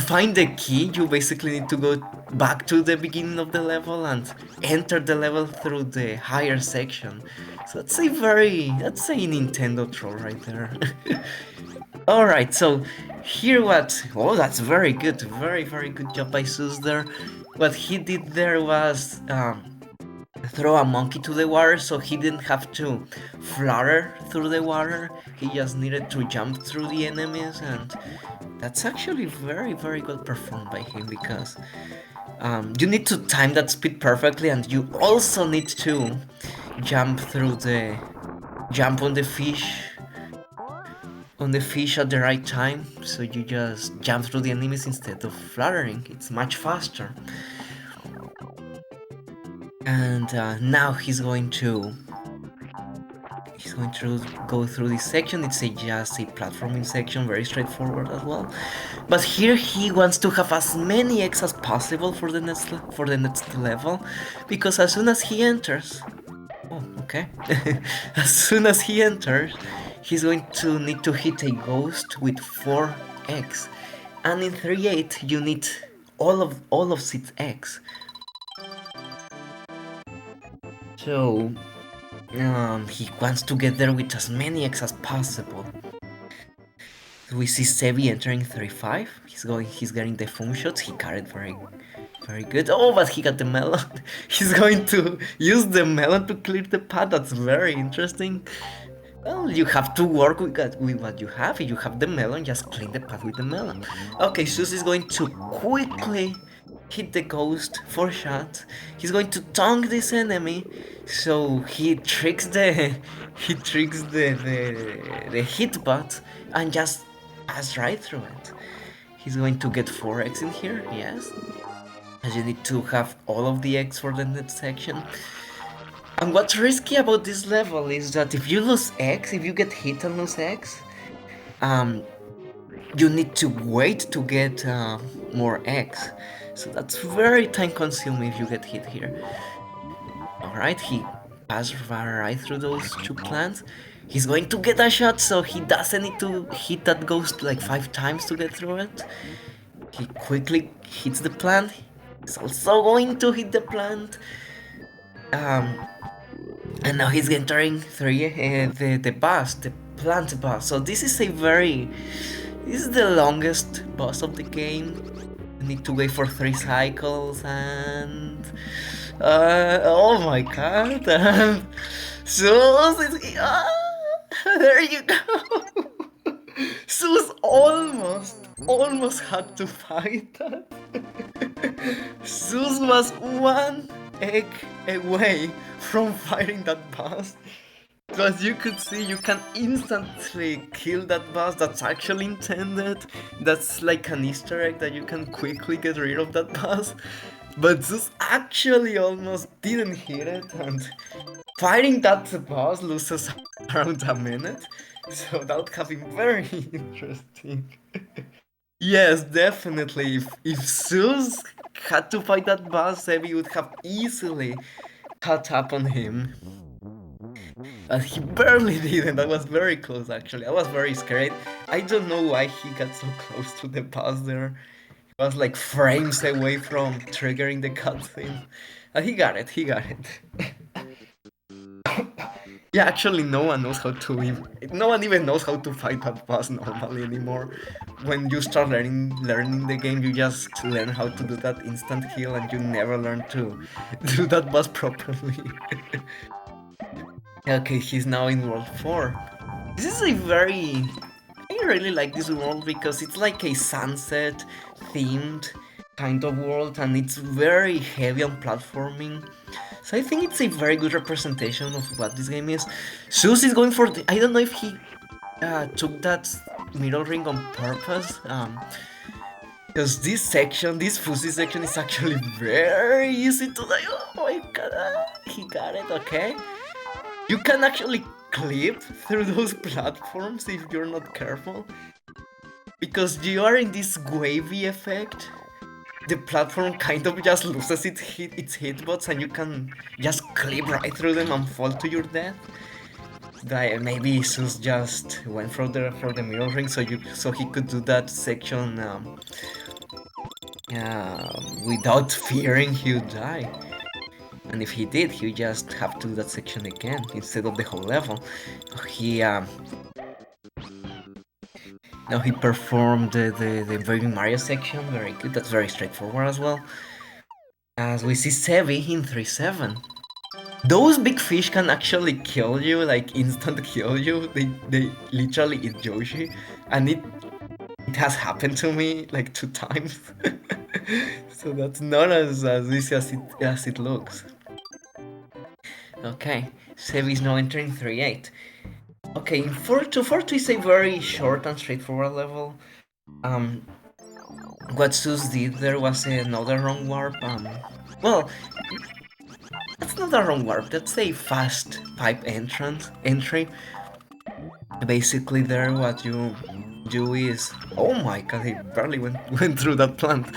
Speaker 1: find the key, you basically need to go back to the beginning of the level and enter the level through the higher section. So that's a Nintendo troll right there. Alright, so here that's very good, very good job by suus there. What he did there was throw a monkey to the water, so he didn't have to flutter through the water. He just needed to jump through the enemies, and that's actually very good performed by him because you need to time that speed perfectly, and you also need to jump on the fish at the right time, so you just jump through the enemies instead of fluttering. It's much faster. And now he's going to go through this section. It's just a platforming section, very straightforward as well. But here he wants to have as many eggs as possible for the next level, because as soon as he enters, as soon as he enters, he's going to need to hit a ghost with 4 eggs, and in 3-8 you need all of 6 eggs. So he wants to get there with as many eggs as possible. We see Seby entering 3-5. He's getting the foam shots. He carried very good. Oh, but he got the melon. He's going to use the melon to clear the path. That's very interesting. Well, you have to work with what you have. If you have the melon, just clean the path with the melon. Okay, suus is going to quickly hit the ghost for shot. He's going to tonk this enemy, so he tricks the the hitbot and just pass right through it. He's going to get 4x in here, yes. As you need to have all of the X for the next section. And what's risky about this level is that if you lose X, if you get hit and lose X, you need to wait to get more X. So that's very time consuming if you get hit here. Alright, he passed right through those two plants. He's going to get a shot, so he doesn't need to hit that ghost like 5 times to get through it. He quickly hits the plant. He's also going to hit the plant. And now he's entering the boss, the plant boss. So this is the longest boss of the game. You need to wait for 3 cycles and oh my god. Suus is there you go. Suus almost had to fight that. Suus was 1 egg away from fighting that boss. So as you could see, you can instantly kill that boss. That's actually intended. That's like an Easter egg that you can quickly get rid of that boss. But Zeus actually almost didn't hit it, and fighting that boss loses around a minute. So that would have been very interesting. Yes, definitely. If Zeus had to fight that boss, Seby would have easily caught up on him. But he barely didn't. That was very close, actually. I was very scared. I don't know why he got so close to the boss there. He was like frames away from triggering the cutscene. He got it. Yeah, actually, no one even knows how to fight that boss normally anymore. When you start learning the game, you just learn how to do that instant heal, and you never learn to do that boss properly. Okay, he's now in World 4. This is I really like this world because it's like a sunset themed kind of world, and it's very heavy on platforming. So I think it's a very good representation of what this game is. Suus is going for I don't know if he took that middle ring on purpose. Because this fuzzy section is actually very easy to die. Oh my god, he got it, okay. You can actually clip through those platforms if you're not careful. Because you are in this wavy effect. The platform kind of just loses its hitbox, and you can just clip right through them and fall to your death. Maybe Suus just went for the mirror ring, so he could do that section without fearing he would die. And if he did, he would just have to do that section again instead of the whole level. Now he performed the Baby Mario section, very good, that's very straightforward as well. As we see Seby in 3-7. Those big fish can actually kill you, like instant kill you. They literally eat Yoshi, and it has happened to me like 2 times. So that's not as easy as it looks. Okay, Seby is now entering 3-8. Okay, 4-2 is a very short and straightforward level. What Suus did there was another wrong warp. Well, that's not a wrong warp, that's a fast pipe entry. Basically there what you do is... Oh my god, he barely went through that plant.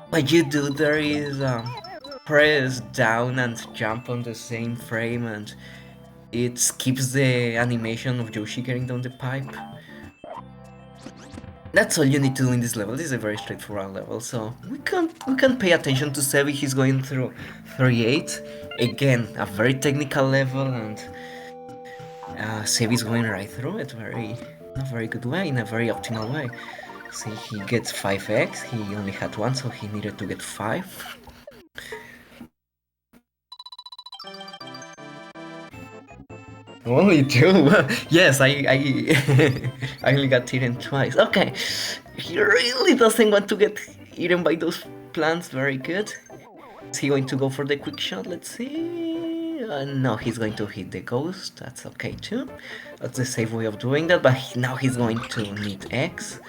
Speaker 1: What you do there is press down and jump on the same frame, and it skips the animation of Yoshi getting down the pipe. That's all you need to do in this level. This is a very straightforward level, so we can pay attention to Seby. He's going through 3-8. Again, a very technical level, and Seby's going right through it in a very good way, in a very optimal way. See, he gets 5x, he only had 1, so he needed to get 5. Only 2? Yes, I only got hit twice. Okay, he really doesn't want to get eaten by those plants. Very good. Is he going to go for the quick shot? Let's see. No, he's going to hit the ghost. That's okay too. That's the safe way of doing that, but now he's going to need X.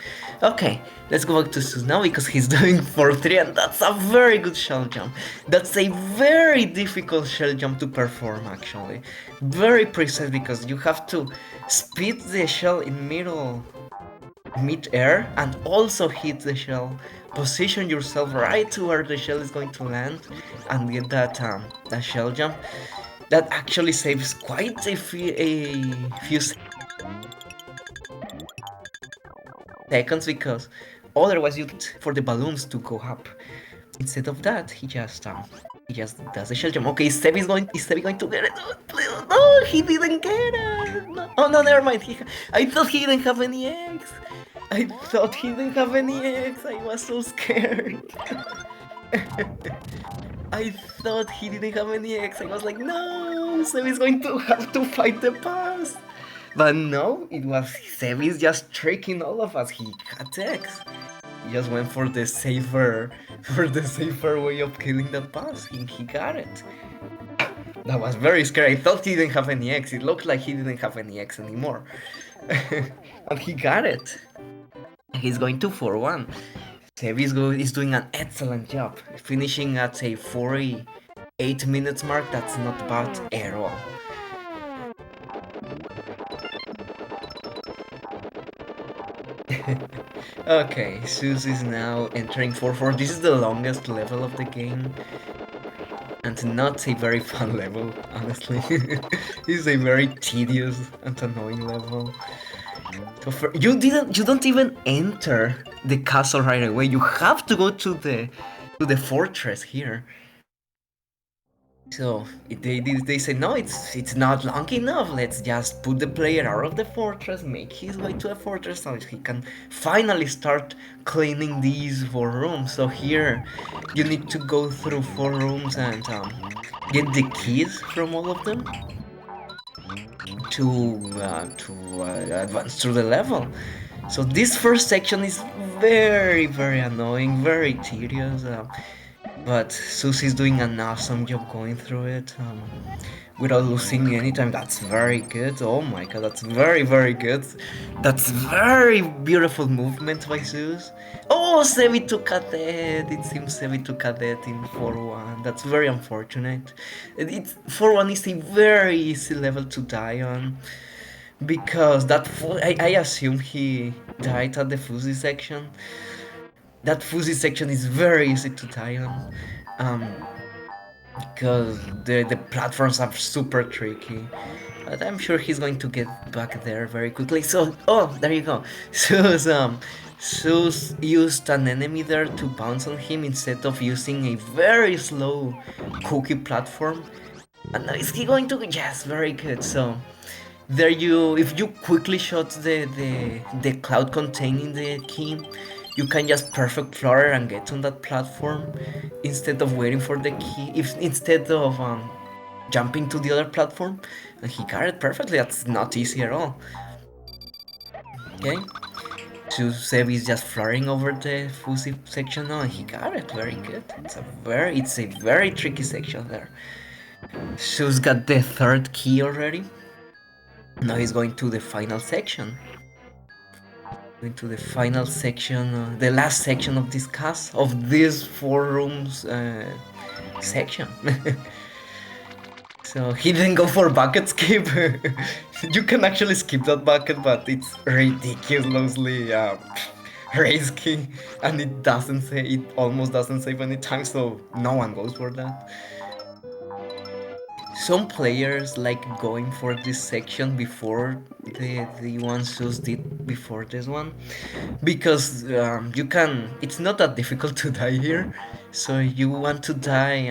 Speaker 1: Okay, let's go back to suus now because he's doing 4-3 and that's a very good shell jump. That's a very difficult shell jump to perform actually. Very precise because you have to speed the shell in mid-air and also hit the shell. Position yourself right to where the shell is going to land and get that shell jump. That actually saves quite a few seconds because otherwise you'd for the balloons to go up. Instead of that, he just does the shell jump. Okay, is Seby going to get it? No, he didn't get it. No. Oh no, never mind. I thought he didn't have any eggs. I thought he didn't have any eggs. I was so scared. I thought he didn't have any eggs. I was like, no, Seby's going to have to fight the pass. But no, it was Seby's just tricking all of us. He got eggs. He just went for the safer way of killing the boss. He got it. That was very scary. I thought he didn't have any eggs. It looked like he didn't have any eggs anymore. And he got it. He's going to 4-1. Seby is doing an excellent job. Finishing at a 48 minutes mark, that's not bad at all. Okay, suus is now entering 4-4. This is the longest level of the game. And not a very fun level, honestly. This is a very tedious and annoying level. So you don't even enter the castle right away. You have to go to the fortress here. So they say no, it's not long enough. Let's just put the player out of the fortress, make his way to a fortress, so he can finally start cleaning these 4 rooms. So here you need to go through 4 rooms and get the keys from all of them to advance through the level. So this first section is very annoying, very tedious. But suus is doing an awesome job going through it without losing any time. That's very good. Oh my god, that's very good. That's very beautiful movement by suus. Oh, Seby took a death. It seems Seby took a death in 4-1. That's very unfortunate. 4-1 is a very easy level to die on. Because I assume he died at the fuzzy section. That fuzzy section is very easy to die on, because the platforms are super tricky. But I'm sure he's going to get back there very quickly. So, oh, there you go. Suus used an enemy there to bounce on him instead of using a very slow cookie platform. And now is he going to? Yes, very good. So there if you quickly shot the cloud containing the key, you can just perfect flutter and get on that platform instead of waiting for the key. Instead of jumping to the other platform, and he got it perfectly. That's not easy at all. Okay, so Seby is just fluttering over the fuzzy section now, and he got it. Very good. It's a very tricky section there. Suus got the 3rd key already. Now he's going to the final section. Into the final section, the last section of this cast, of this 4 rooms section. So he didn't go for bucket skip. You can actually skip that bucket, but it's ridiculously risky, and it almost doesn't save any time, so no one goes for that. Some players like going for this section before the one suus did before this one, because it's not that difficult to die here, so you want to die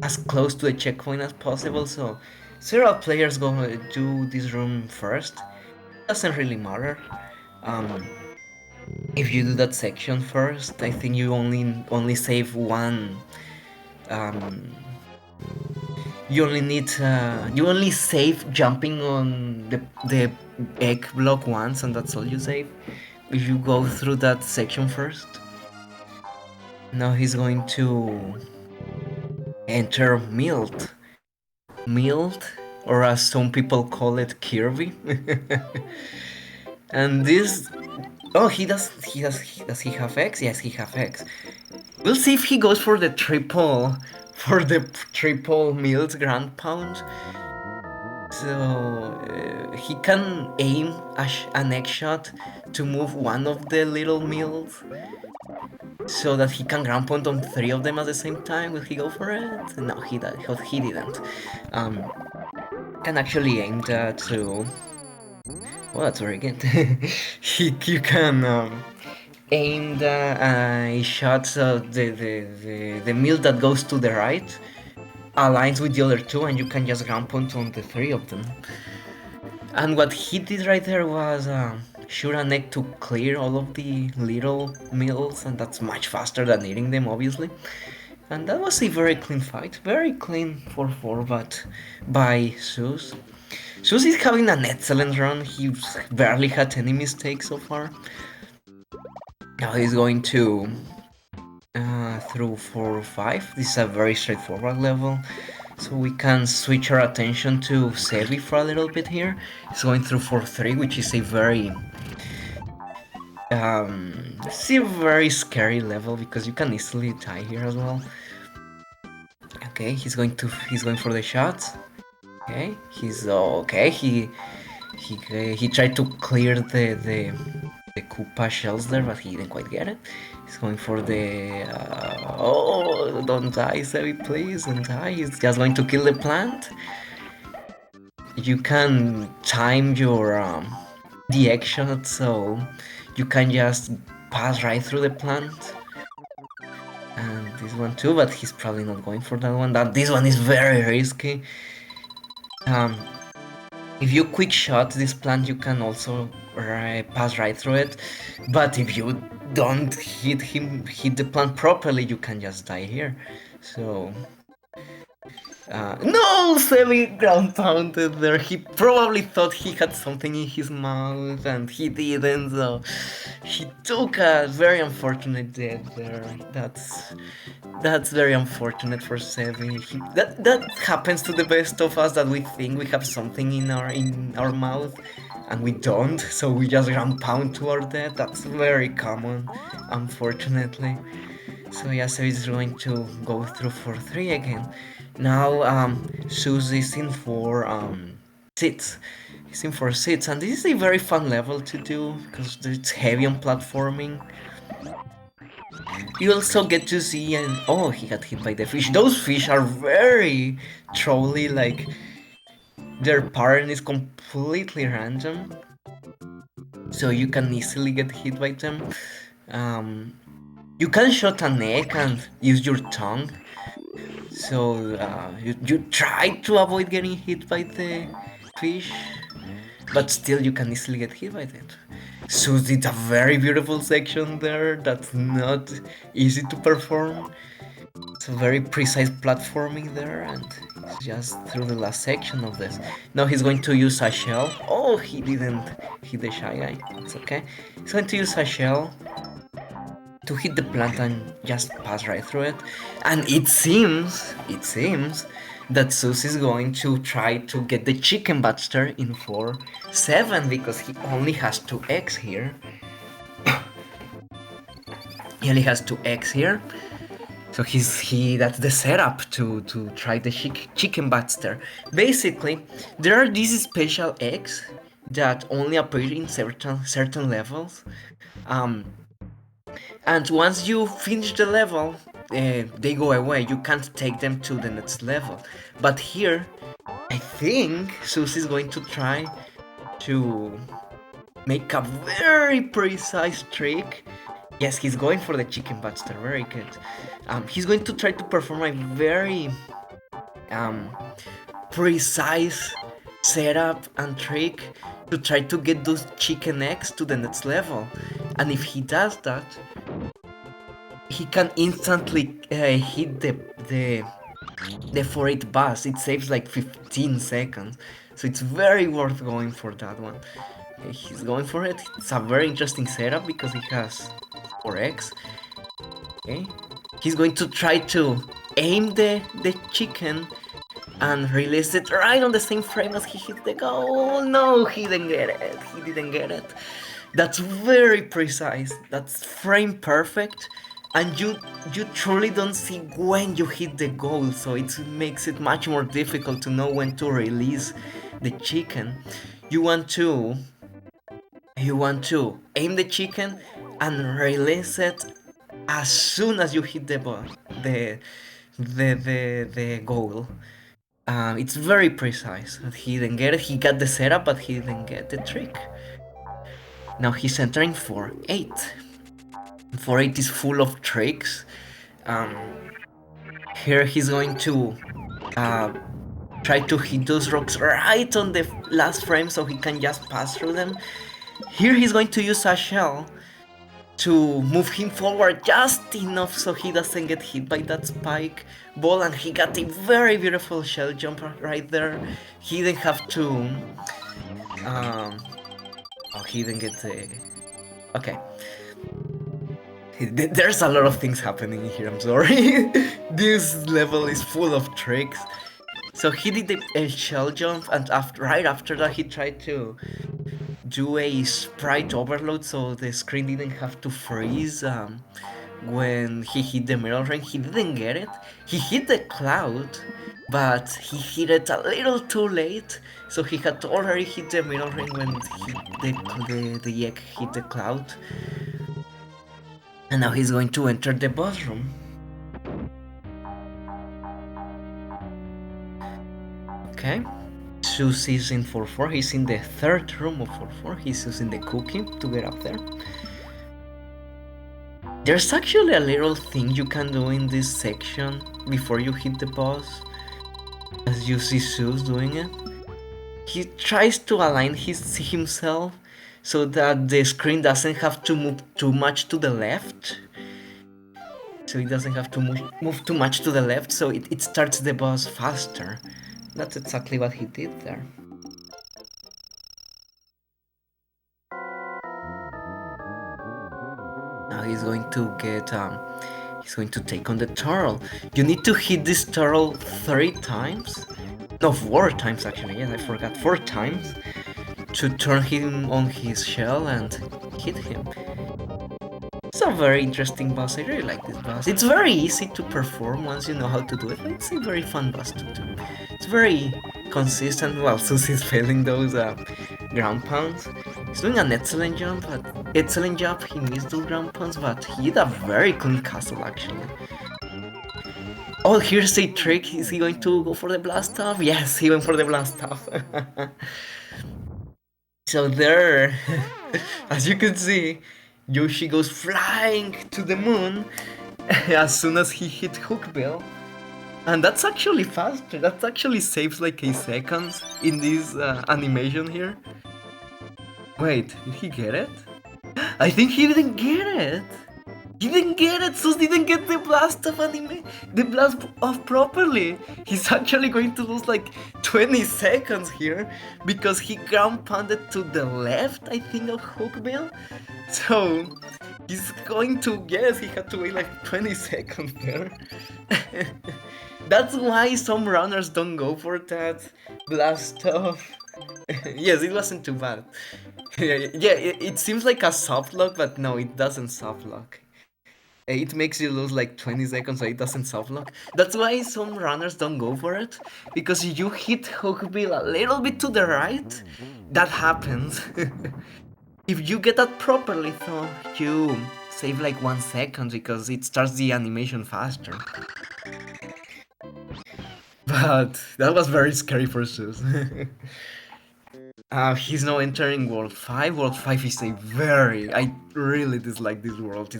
Speaker 1: as close to a checkpoint as possible. So several players go do this room first. Doesn't really matter. If you do that section first, I think you only save one. You only save jumping on the egg block once, and that's all you save if you go through that section first. Now he's going to enter Milt. Milt, or as some people call it, Kirby. And this... Oh, does he have X? Yes, he have X. We'll see if he goes for the triple... For the triple Milt Grand Pound. So he can aim an X shot to move one of the little mills so that he can ground pound on 3 of them at the same time. Will he go for it? No, he didn't. Can actually aim that to... Well, that's very good. You can aim a shot so the mill that goes to the right aligns with the other 2 and you can just ground pound on the 3 of them. And what he did right there was shoot an egg to clear all of the little mills, and that's much faster than eating them, obviously. And that was a very clean fight, very clean 4-4, but by suus. Suus is having an excellent run, he's barely had any mistakes so far. Now he's going to through 4-5, this is a very straightforward level. So we can switch our attention to Seby for a little bit here. He's going through 4-3, which is a very... it's a very scary level because you can easily die here as well. Okay, he's going for the shots. Okay, he's okay. He tried to clear the Koopa shells there, but he didn't quite get it. He's going for the... oh, don't die, Seby, please, don't die. He's just going to kill the plant. You can time your the X shot, so you can just pass right through the plant. And this one too, but he's probably not going for that one. This one is very risky. If you quick shot this plant, you can also pass right through it. But if you don't hit the plant properly, you can just die here. So... no! Seby ground pounded there. He probably thought he had something in his mouth and he didn't, so he took a very unfortunate death there. That's very unfortunate for Seby. That happens to the best of us, that we think we have something in our mouth and we don't, so we just ground pound to our death. That's very common, unfortunately. So yeah, Seby is going to go through 4-3 again. Now suus is in for seats. He's in for seats, and this is a very fun level to do because it's heavy on platforming. You also get to see, and oh, he got hit by the fish. Those fish are very trolly, like their pattern is completely random, so you can easily get hit by them. You can shot an egg and use your tongue. So you try to avoid getting hit by the fish, but still you can easily get hit by that. Suus did a very beautiful section there that's not easy to perform. It's a very precise platforming there, and it's just through the last section of this. Now he's going to use a shell. Oh, he didn't hit the Shy Guy. It's okay. He's going to use a shell to hit the plant and just pass right through it. And it seems that suus is going to try to get the chicken buster in 4-7 because he only has 2x here. He only has 2x here. So that's the setup to try the chicken buster. Basically, there are these special eggs that only appear in certain levels. And once you finish the level, they go away. You can't take them to the next level. But here, I think suus is going to try to make a very precise trick. Yes, he's going for the chicken buster. Very good. He's going to try to perform a very precise setup and trick to try to get those chicken eggs to the next level. And if he does that, he can instantly hit the 4-8 bus. It saves like 15 seconds, so it's very worth going for that one. He's going for it. It's a very interesting setup because he has 4x. Okay, He's going to try to aim the chicken and release it right on the same frame as he hit the goal. No, he didn't get it. He didn't get it. That's very precise. That's frame perfect. And you truly don't see when you hit the goal, so it makes it much more difficult to know when to release the chicken. You want to aim the chicken and release it as soon as you hit the goal. It's very precise. He didn't get it. He got the setup, but he didn't get the trick. Now he's entering 4-8. 4-8 is full of tricks. Here he's going to try to hit those rocks right on the last frame so he can just pass through them. Here he's going to use a shell to move him forward just enough so he doesn't get hit by that spike ball, and he got a very beautiful shell jump right there. He didn't have to... oh, he didn't get the... Okay. There's a lot of things happening here, I'm sorry. This level is full of tricks. So he did a shell jump, and right after that he tried to do a sprite overload so the screen didn't have to freeze when he hit the mirror ring. He didn't get it. He hit the cloud, but he hit it a little too late, so he had already hit the mirror ring when the egg hit the cloud. And now he's going to enter the boss room. Okay. Suus is in 4-4, he's in the third room of 4-4, he's using the cookie to get up there. There's actually a little thing you can do in this section before you hit the boss, as you see Suus doing it. He tries to align himself so that the screen doesn't have to move too much to the left. So it doesn't have to move too much to the left, so it starts the boss faster. That's exactly what he did there. Now he's going to get, he's going to take on the turtle. You need to hit this turtle 3 times. No, 4 times actually, yes, I forgot. 4 times to turn him on his shell and hit him. It's a very interesting boss. I really like this boss. It's very easy to perform once you know how to do it. It's a very fun boss to do. It's very consistent. Well, Suus is failing those ground pounds. He's doing an excellent job. He missed those ground pounds, but he did a very clean castle actually. Oh, here's a trick. Is he going to go for the blast off? Yes, he went for the blast off. So there, as you can see, Yoshi goes flying to the moon as soon as he hit Hookbill. And that's actually faster. That actually saves like a second in this animation here. Wait, did he get it? I think he didn't get it. He didn't get it. Suus didn't get the blast off properly. He's actually going to lose like 20 seconds here because he ground pounded to the left, I think, of Hookbill. So he's going to, yes, he had to wait like 20 seconds there. That's why some runners don't go for that blast off. Yes, it wasn't too bad. Yeah, it seems like a soft lock, but no, it doesn't soft lock. It makes you lose like 20 seconds, so it doesn't soft lock. That's why some runners don't go for it, because if you hit Hookbill a little bit to the right, that happens. If you get that properly though, you save like 1 second because it starts the animation faster. But that was very scary for Suus. He's now entering World 5. World 5 is a very... I really dislike this world.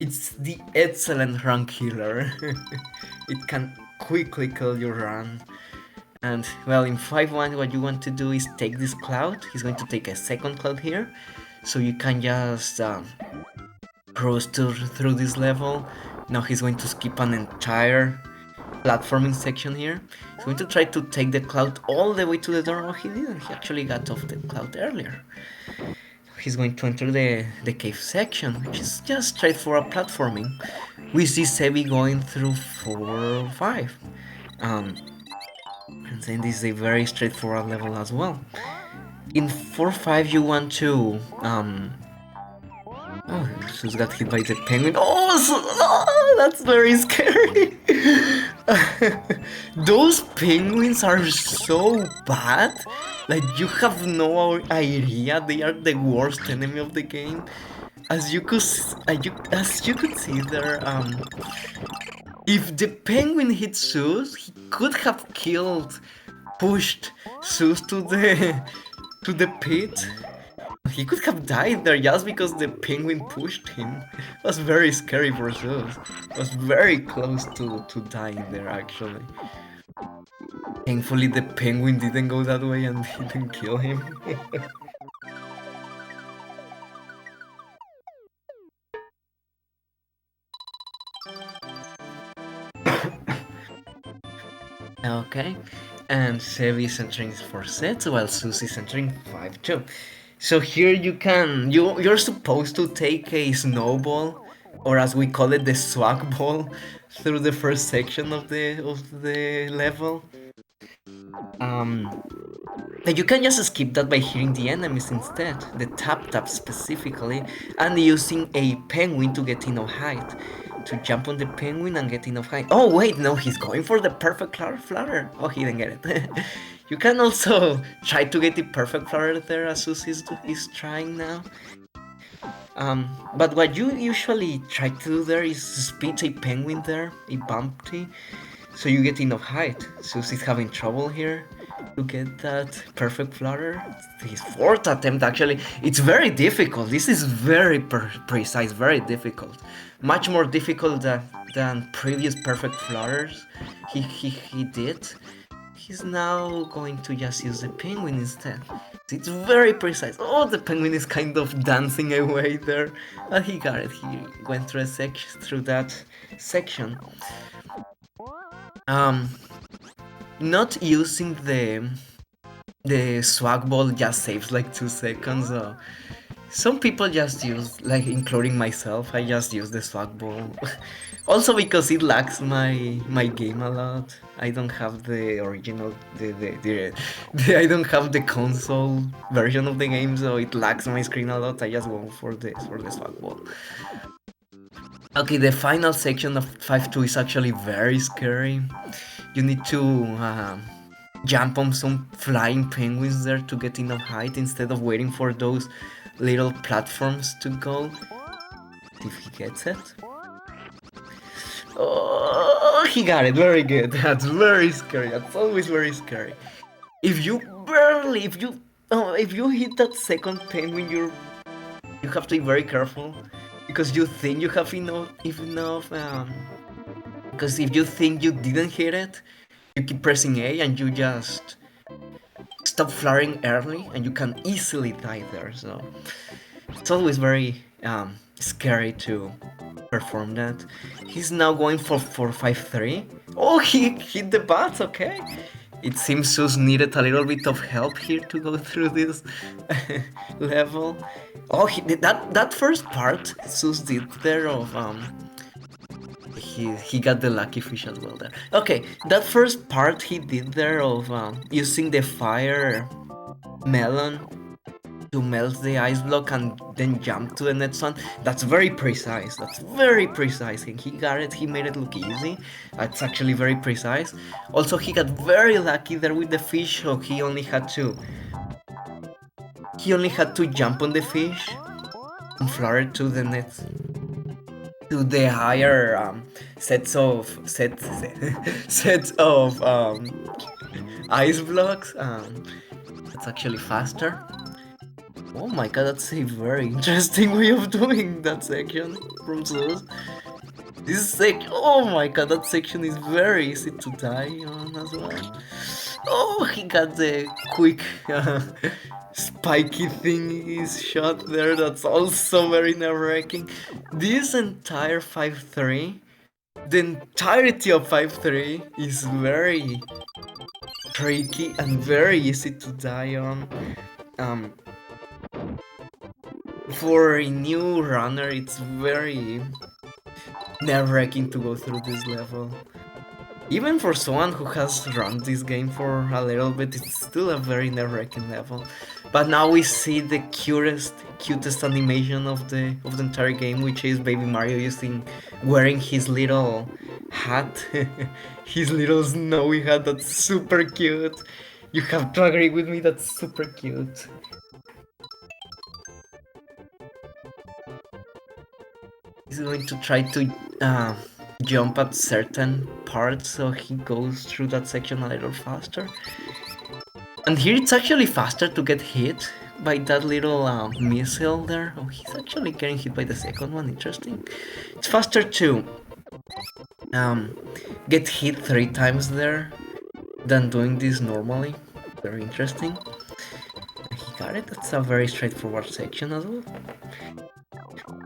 Speaker 1: It's the excellent run killer. It can quickly kill your run. And, well, in 5-1 what you want to do is take this cloud. He's going to take a second cloud here. So you can just cruise through this level. Now he's going to skip an entire platforming section here. He's going to try to take the cloud all the way to the door. Oh, he didn't. He actually got off the cloud earlier. he's going to enter the cave section, which is just straightforward platforming. We see Sebi going through 4 or 5. And then this is a very straightforward level as well. In 4-5 you want to oh, she's got hit by the penguin. Oh, that's very scary. Those penguins are so bad. Like, you have no idea. They are the worst enemy of the game. As you could see there, if the penguin hit Suus, he could have pushed Suus to the pit. He could have died there just because the penguin pushed him. It was very scary for Zeus. It was very close to dying there, actually. Thankfully, the penguin didn't go that way and didn't kill him. Okay, and Sebi is entering 4 sets while Susie is entering 5-2. So here you're supposed to take a snowball, or as we call it, the swag ball, through the first section of the level. And you can just skip that by hitting the enemies instead, the tap specifically, and using a penguin to get enough height. To jump on the penguin and get enough height. Oh wait, no, he's going for the perfect flutter. Oh, he didn't get it. You can also try to get the perfect flutter there, as Susie is trying now. But what you usually try to do there is speed a penguin there, a bumpy, so you get enough height. Susie's having trouble here to get that perfect flutter. It's his 4th attempt, actually. It's very difficult. This is very precise, very difficult. Much more difficult than previous perfect flutters he did. He's now going to just use the penguin instead. It's very precise. Oh, the penguin is kind of dancing away there. But he got it. He went through through that section. Not using the swag ball just saves like 2 seconds. Some people just use, like, including myself, I just use the swag ball. Also because it lags my game a lot. I don't have the original, I don't have the console version of the game, so it lags my screen a lot. I just go for the swag ball. Okay, the final section of 5-2 is actually very scary. You need to jump on some flying penguins there to get enough height instead of waiting for those little platforms to go. If he gets it. Oh, he got it. Very good. That's very scary. That's always very scary. If you hit that second penguin, you have to be very careful, because you think you have enough. Because if you think you didn't hit it, you keep pressing A and you just stop fluttering early, and you can easily die there. So it's always very scary to perform that. He's now going for 5-3. Oh, he hit the bats. Okay. It seems Suus needed a little bit of help here to go through this level. Oh, that first part Suus did there of he got the lucky fish as well there. Okay, that first part he did there of using the fire melon to melt the ice block and then jump to the next one. That's very precise. That's very precise. And he got it. He made it look easy. That's actually very precise. Also, he got very lucky there with the fish, so he only had to jump on the fish and flutter to the next, to the higher sets of ice blocks. It's actually faster. Oh my god, that's a very interesting way of doing that section from Suus. This section, oh my god, that section is very easy to die on as well. Oh, he got the quick spiky thing is shot there. That's also very nerve-wracking. This entire 5-3, the entirety of 5-3 is very tricky and very easy to die on. For a new runner, it's very nerve-wracking to go through this level. Even for someone who has run this game for a little bit, it's still a very nerve-wracking level. But now we see the cutest animation of the entire game, which is Baby Mario wearing his little hat, his little snowy hat. That's super cute. You have to agree with me. That's super cute. He's going to try to jump at certain parts, so he goes through that section a little faster. And here it's actually faster to get hit by that little missile there. Oh, he's actually getting hit by the second one, interesting. It's faster to get hit 3 times there than doing this normally. Very interesting. He got it, that's a very straightforward section as well.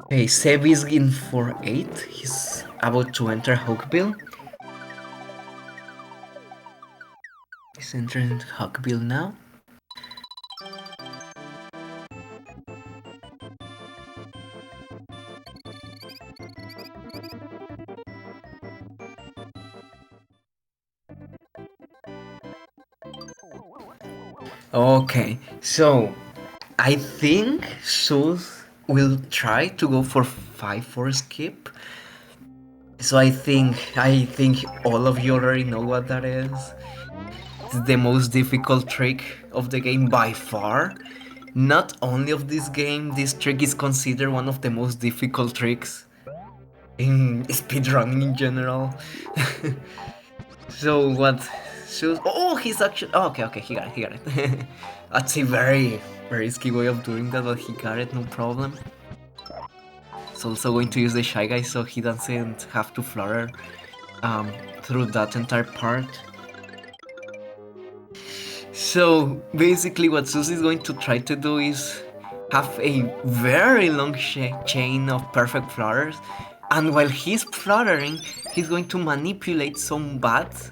Speaker 1: Okay, Seby's in for 8. He's about to enter Hookbill. He's entering Hookbill now. Okay, so I think suus will try to go for 5-4 skip. So I think all of you already know what that is. It's the most difficult trick of the game by far. Not only of this game, this trick is considered one of the most difficult tricks in speedrunning in general. So what suus... Oh, he's actually... Oh, okay, he got it. That's a very risky way of doing that, but he got it, no problem. He's also going to use the Shy Guy so he doesn't have to flutter through that entire part. So basically what suus is going to try to do is have a very long chain of perfect flutters, and while he's fluttering, he's going to manipulate some bats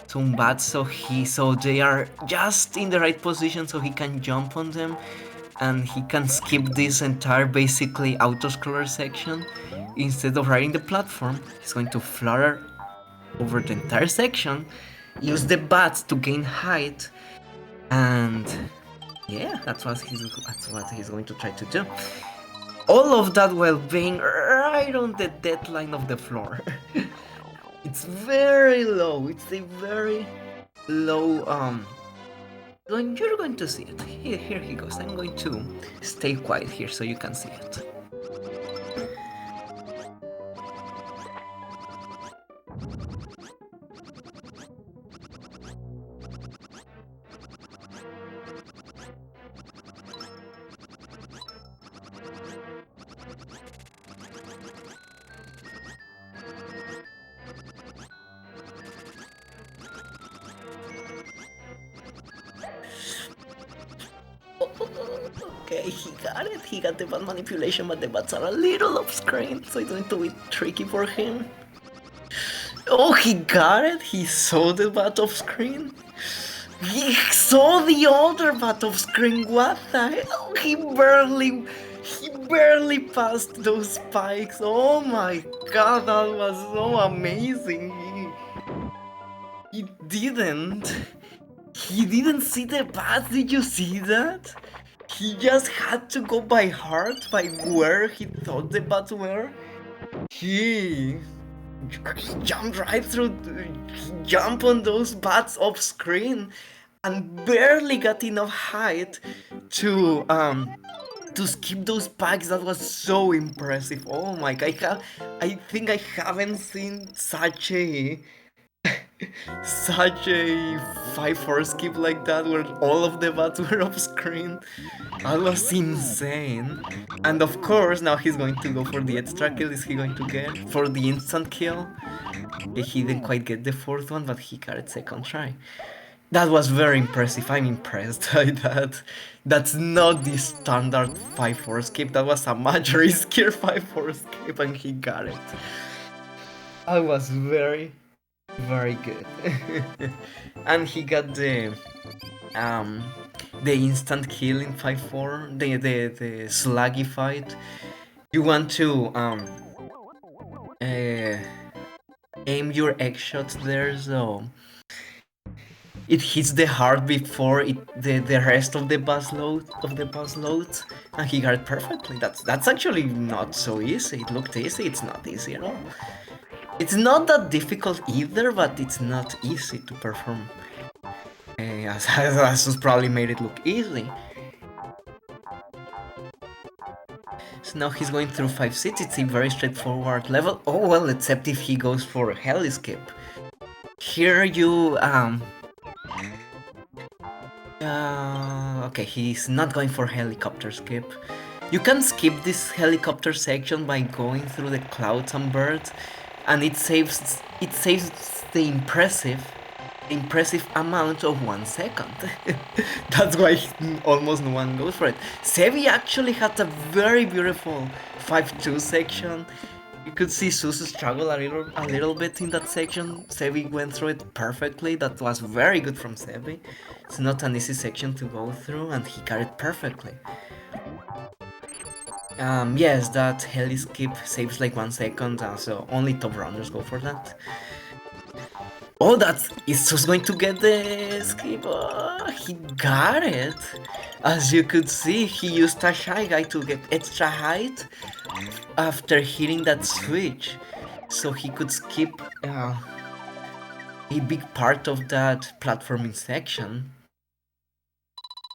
Speaker 1: so they are just in the right position so he can jump on them, and he can skip this entire basically auto-scroller section. Instead of riding the platform, he's going to flutter over the entire section, use the bats to gain height, and yeah, that's what he's going to try to do. All of that while being right on the deadline of the floor. It's very low. It's a very low you're going to see it. Here he goes. I'm going to stay quiet here so you can see it. Okay, he got it. He got the bat manipulation, but the bats are a little off screen, so it's going to be tricky for him. Oh, he got it. He saw the bat off screen. He saw the other bat off screen. What the hell? He barely passed those spikes. Oh my god, that was so amazing. He didn't see the bats. Did you see that? He just had to go by heart, by where he thought the bats were. He jumped right through, jumped on those bats off screen, and barely got enough height to skip those spikes. That was so impressive. Oh my god, I think I haven't seen such a 5-4 skip like that where all of the bats were off screen. That was insane. And of course now he's going to go for the extra kill. Is he going to get for the instant kill? He didn't quite get the 4th one, but he got it 2nd try. That was very impressive. I'm impressed by that. That's not the standard 5-4 skip. That was a much riskier 5-4 skip, and he got it. I was very Very good. And he got um the instant kill in 5-4, the sluggy fight. You want to uh, aim your egg shots there, so it hits the heart before the rest of the boss loads, and he got it perfectly. That's actually not so easy. It looked easy. It's not easy at all. It's not that difficult either, but it's not easy to perform. As Asus probably made it look easy. So now he's going through 5 seats. It's a very straightforward level. Oh well, except if he goes for heli skip. Here you okay, he's not going for helicopter skip. You can skip this helicopter section by going through the clouds and birds, and it saves the impressive amount of 1 second. That's why almost no one goes for it. Seby actually had a very beautiful 5-2 section. You could see suus struggle a little bit in that section. Seby went through it perfectly. That was very good from Seby. It's not an easy section to go through, and he got it perfectly. Yes, that heli skip saves like 1 second, so only top runners go for that. Oh, is just going to get the skip. Oh, he got it. As you could see, he used a Shy Guy to get extra height after hitting that switch, so he could skip a big part of that platforming section.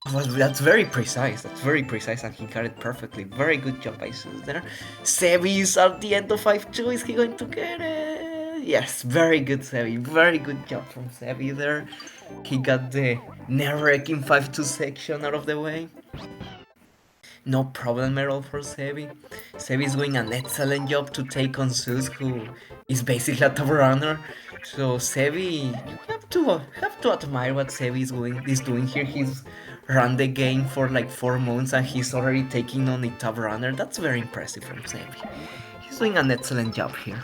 Speaker 1: That's very precise. And he got it perfectly. Very good job by suus there. Seby is at the end of 5-2. Is he going to get it? Yes, very good, Seby. Very good job from Seby there. He got the nerve-wracking 5-2 section out of the way. No problem at all for Seby. Seby is doing an excellent job to take on suus, who is basically a top runner. So Seby, you have to admire what Seby is doing here. He's run the game for like 4 months and he's already taking on a top runner. That's very impressive from Seby. He's doing an excellent job here.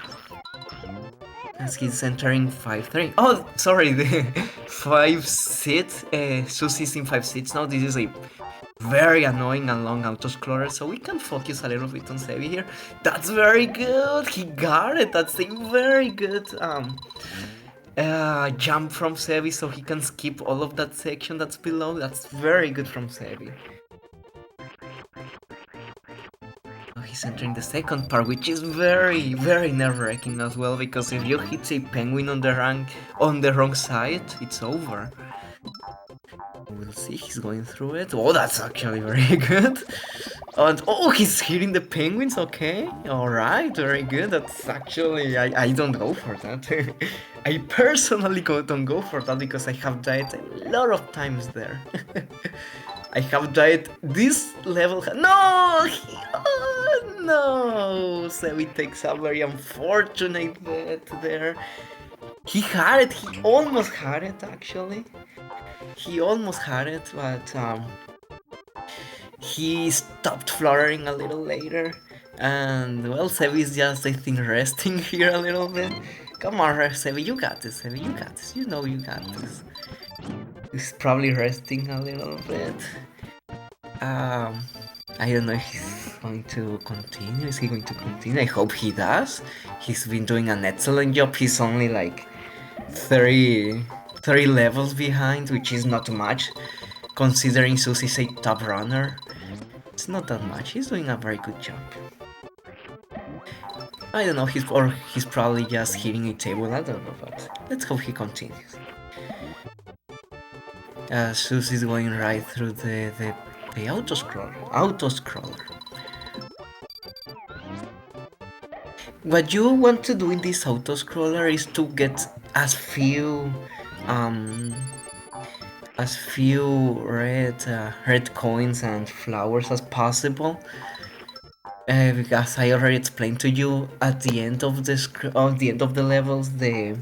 Speaker 1: As he's entering 5-3. Oh, sorry, the 5 seats. Suus is in 5 seats now. This is a very annoying and long autoscroller, so we can focus a little bit on Seby here. That's very good. He got it. That's a very good jump from Seby, so he can skip all of that section that's below. That's very good from Seby. He's entering the second part, which is very, very nerve-wracking as well, because if you hit a penguin on the wrong side, it's over. We'll see, he's going through it. Oh, that's actually very good. And oh, he's hitting the penguins, okay. Alright, very good. That's actually, I don't go for that. I personally don't go for that because I have died a lot of times there. I have died this level. No! No! Seby takes a very unfortunate bet there. He had it, he almost had it actually. He almost had it, but he stopped fluttering a little later. And well, Seby is just, I think, resting here a little bit. Come on, Seby, you got this, Seby, you got this. You know you got this. He's probably resting a little bit. I don't know if he's going to continue. Is he going to continue? I hope he does. He's been doing an excellent job. He's only like 30 levels behind, which is not much, considering suus is a top runner. It's not that much. He's doing a very good job. I don't know, he's probably just hitting a table, I don't know, but let's hope he continues. Suus is going right through the autoscroller. What you want to do in this autoscroller is to get as few red coins and flowers as possible. Because I already explained to you at the end of the levels, the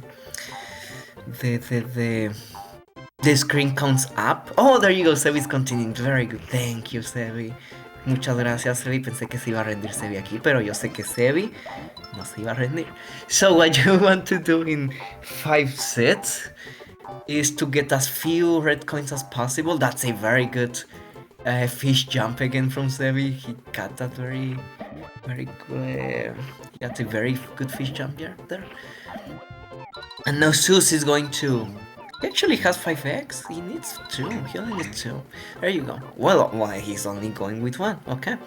Speaker 1: screen counts up. Oh, there you go, Seby's continuing. Very good. Thank you, Seby. Muchas gracias, Sebi. Pensé que se iba a rendir Sebi aquí, pero yo sé que Sebi no se iba a rendir. So what you want to do in 5 sets is to get as few red coins as possible. That's a very good fish jump again from Sebi. He got that very good. He got a very good fish jump there. And now suus is going to. He actually has 5x. He needs 2. He only needs 2. There you go. Well, why he's only going with 1. Okay.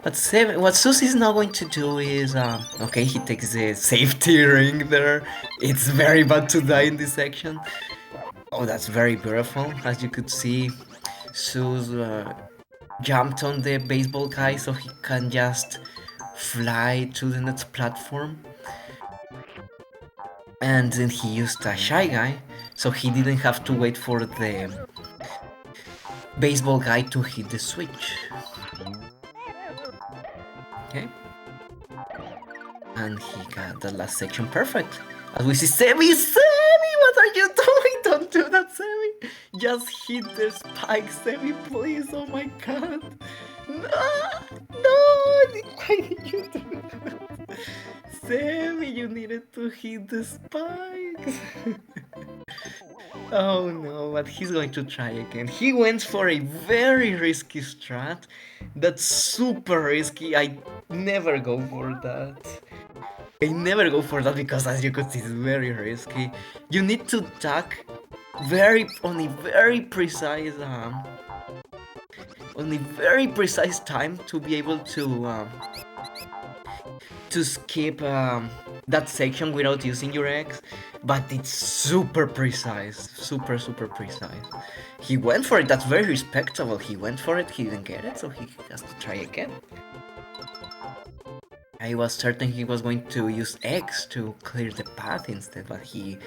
Speaker 1: What suus is now going to do is, okay, he takes the safety ring there. It's very bad to die in this section. Oh, that's very beautiful. As you could see, suus jumped on the baseball guy so he can just fly to the next platform. And then he used a shy guy, so he didn't have to wait for the baseball guy to hit the switch. Okay. And he got the last section perfect. As we see, Sebi, what are you doing? Don't do that, Sebi. Just hit the spike, Sebi, please. Oh my god. No, why did you do that? Sebi, you needed to hit the spikes. Oh no, but he's going to try again. He went for a very risky strat. That's super risky. I never go for that. I never go for that because, as you could see, it's very risky. You need to tack on a very precise time to be able to skip that section without using your X, but it's super precise, super precise. He went for it. That's very respectable. He went for it. He didn't get it, so he has to try again. I was certain he was going to use X to clear the path instead, but he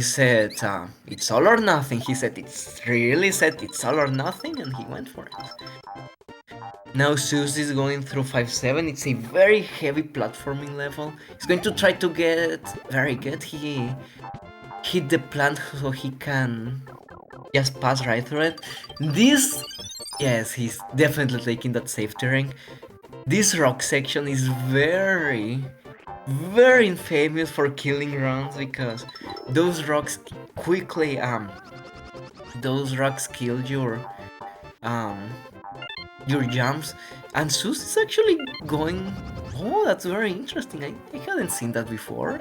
Speaker 1: said it's all or nothing. He said it's all or nothing, and he went for it. Now suus is going through 5-7. It's a very heavy platforming level. He's going to try to get very good. He hit the plant so he can just pass right through it. Yes, he's definitely taking that safety ring. This rock section is very infamous for killing rounds because those rocks quickly kill your jumps, and suus is actually going. Oh, that's very interesting. I hadn't seen that before.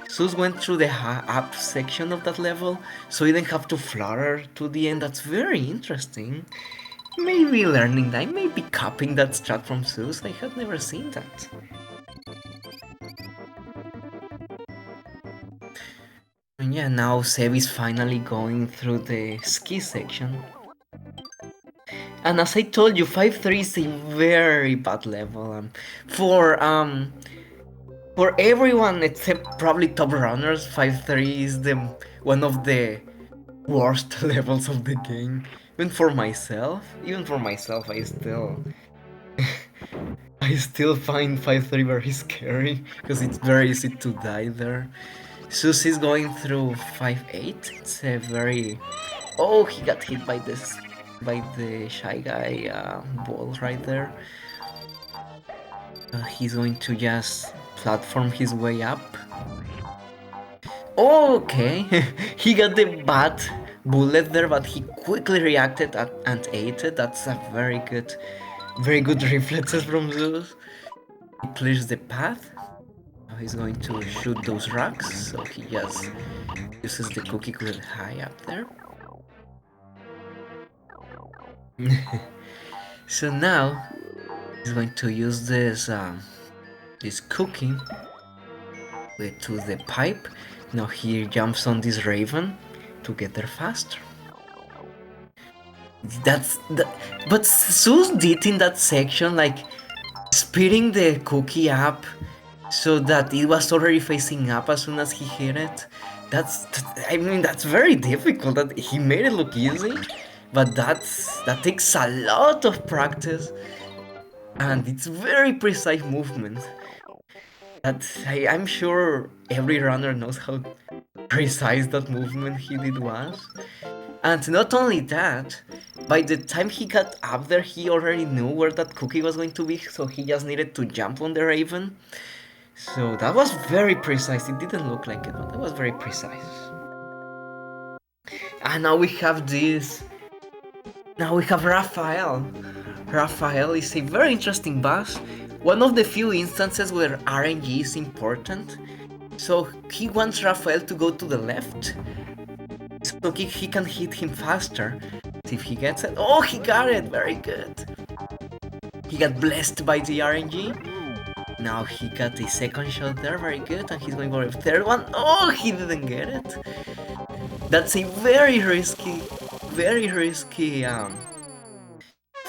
Speaker 1: Suus went through the up section of that level, so he didn't have to flutter to the end. That's very interesting. Maybe learning that, maybe copying that strat from suus. I had never seen that. And yeah, now Sebi's finally going through the ski section. And as I told you, 5-3 is a very bad level. For everyone except probably top runners, 5-3 is one of the worst levels of the game. Even for myself, I still find 5-3 very scary because it's very easy to die there. suus is going through 5-8. It's a very... Oh, he got hit by the shy guy ball right there. He's going to just platform his way up. Okay, he got the bad bullet there, but he quickly reacted and ate it. That's a very good reflexes from suus. He clears the path. Now he's going to shoot those rocks, so he just uses the cookie clip high up there. So now he's going to use this cookie to the pipe. Now he jumps on this raven to get there faster. But suus did in that section, like speeding the cookie up so that it was already facing up as soon as he hit it. That's very difficult. That he made it look easy, but that takes a lot of practice, and it's very precise movement. I'm sure every runner knows how precise that movement he did was. And not only that, by the time he got up there, he already knew where that cookie was going to be, so he just needed to jump on the raven. So that was very precise. It didn't look like it, but that was very precise. And now we have this. Now we have Raphael. Raphael is a very interesting boss. One of the few instances where RNG is important. So he wants Raphael to go to the left, so he can hit him faster. See if he gets it. Oh, he got it! Very good. He got blessed by the RNG. Now he got a second shot there, very good, and he's going for a third one. Oh, he didn't get it. That's a very risky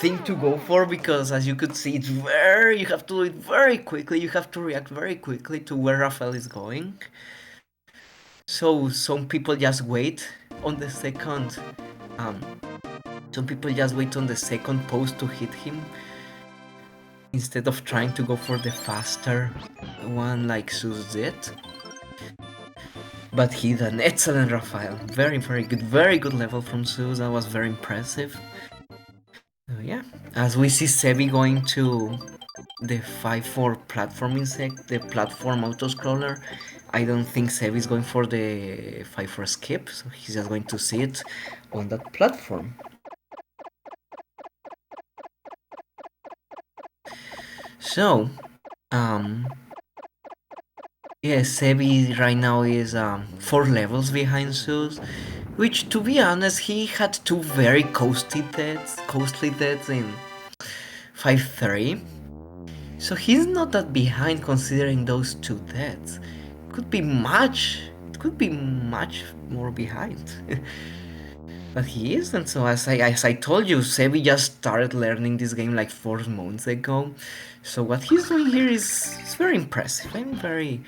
Speaker 1: thing to go for, because as you could see, you have to do it very quickly. You have to react very quickly to where Raphael is going. So some people just wait on the second. Some people just wait on the second post to hit him, instead of trying to go for the faster one like suus did. But he did an excellent Raphael. Very good level from suus. That was very impressive. So yeah, as we see Sebi going to the 5-4 platforming the platform auto-scroller, I don't think Sebi is going for the 5-4 skip, so he's just going to sit on that platform. So, yeah, Sebi right now is 4 levels behind suus, which, to be honest, he had 2 very costly deaths in 5-3. So he's not that behind considering those 2 deaths. It could be much more behind. But he isn't, so as I told you, Sebi just started learning this game like 4 months ago. So what he's doing here is very impressive. I'm very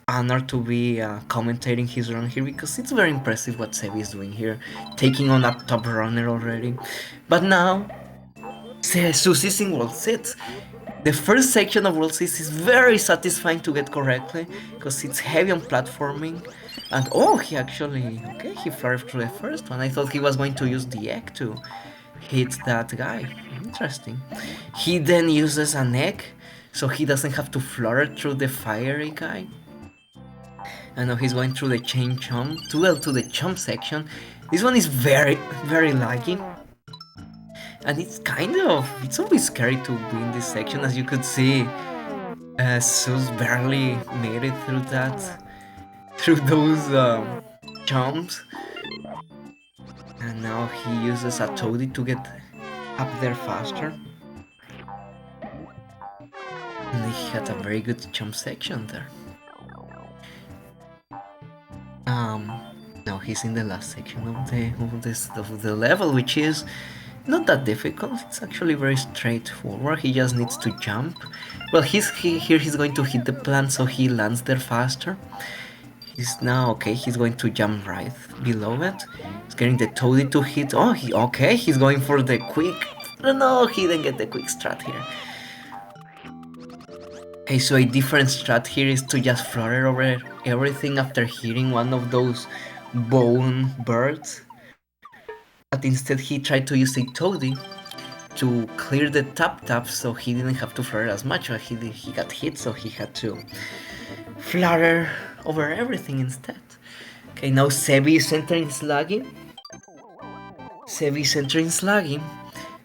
Speaker 1: honored to be commentating his run here, because it's very impressive what Sebi is doing here, taking on a top runner already. But now, suus is in World 6. The first section of World 6 is very satisfying to get correctly, because it's heavy on platforming. And oh, he actually, okay, he flirted through the first one. I thought he was going to use the egg to hit that guy. Interesting. He then uses an egg, so he doesn't have to flutter through the fiery guy. And now he's going through the chain chomp, to the chomp section. This one is very laggy. And it's always scary to be in this section, as you could see. suus barely made it through those chomps. And now he uses a toady to get up there faster. And he had a very good chomp section there. Now he's in the last section of the level, which is not that difficult. It's actually very straightforward. He just needs to jump. Well, here he's going to hit the plant, so he lands there faster. He's now okay. He's going to jump right below it. He's getting the toady to hit. Oh, he's going for the quick. No, he didn't get the quick strat here. Okay, so a different strat here is to just flutter over everything after hitting one of those bone birds. But instead he tried to use a toady to clear the tap, so he didn't have to flutter as much. But he got hit, so he had to flutter over everything instead. Okay, now Sebi is entering Sluggy.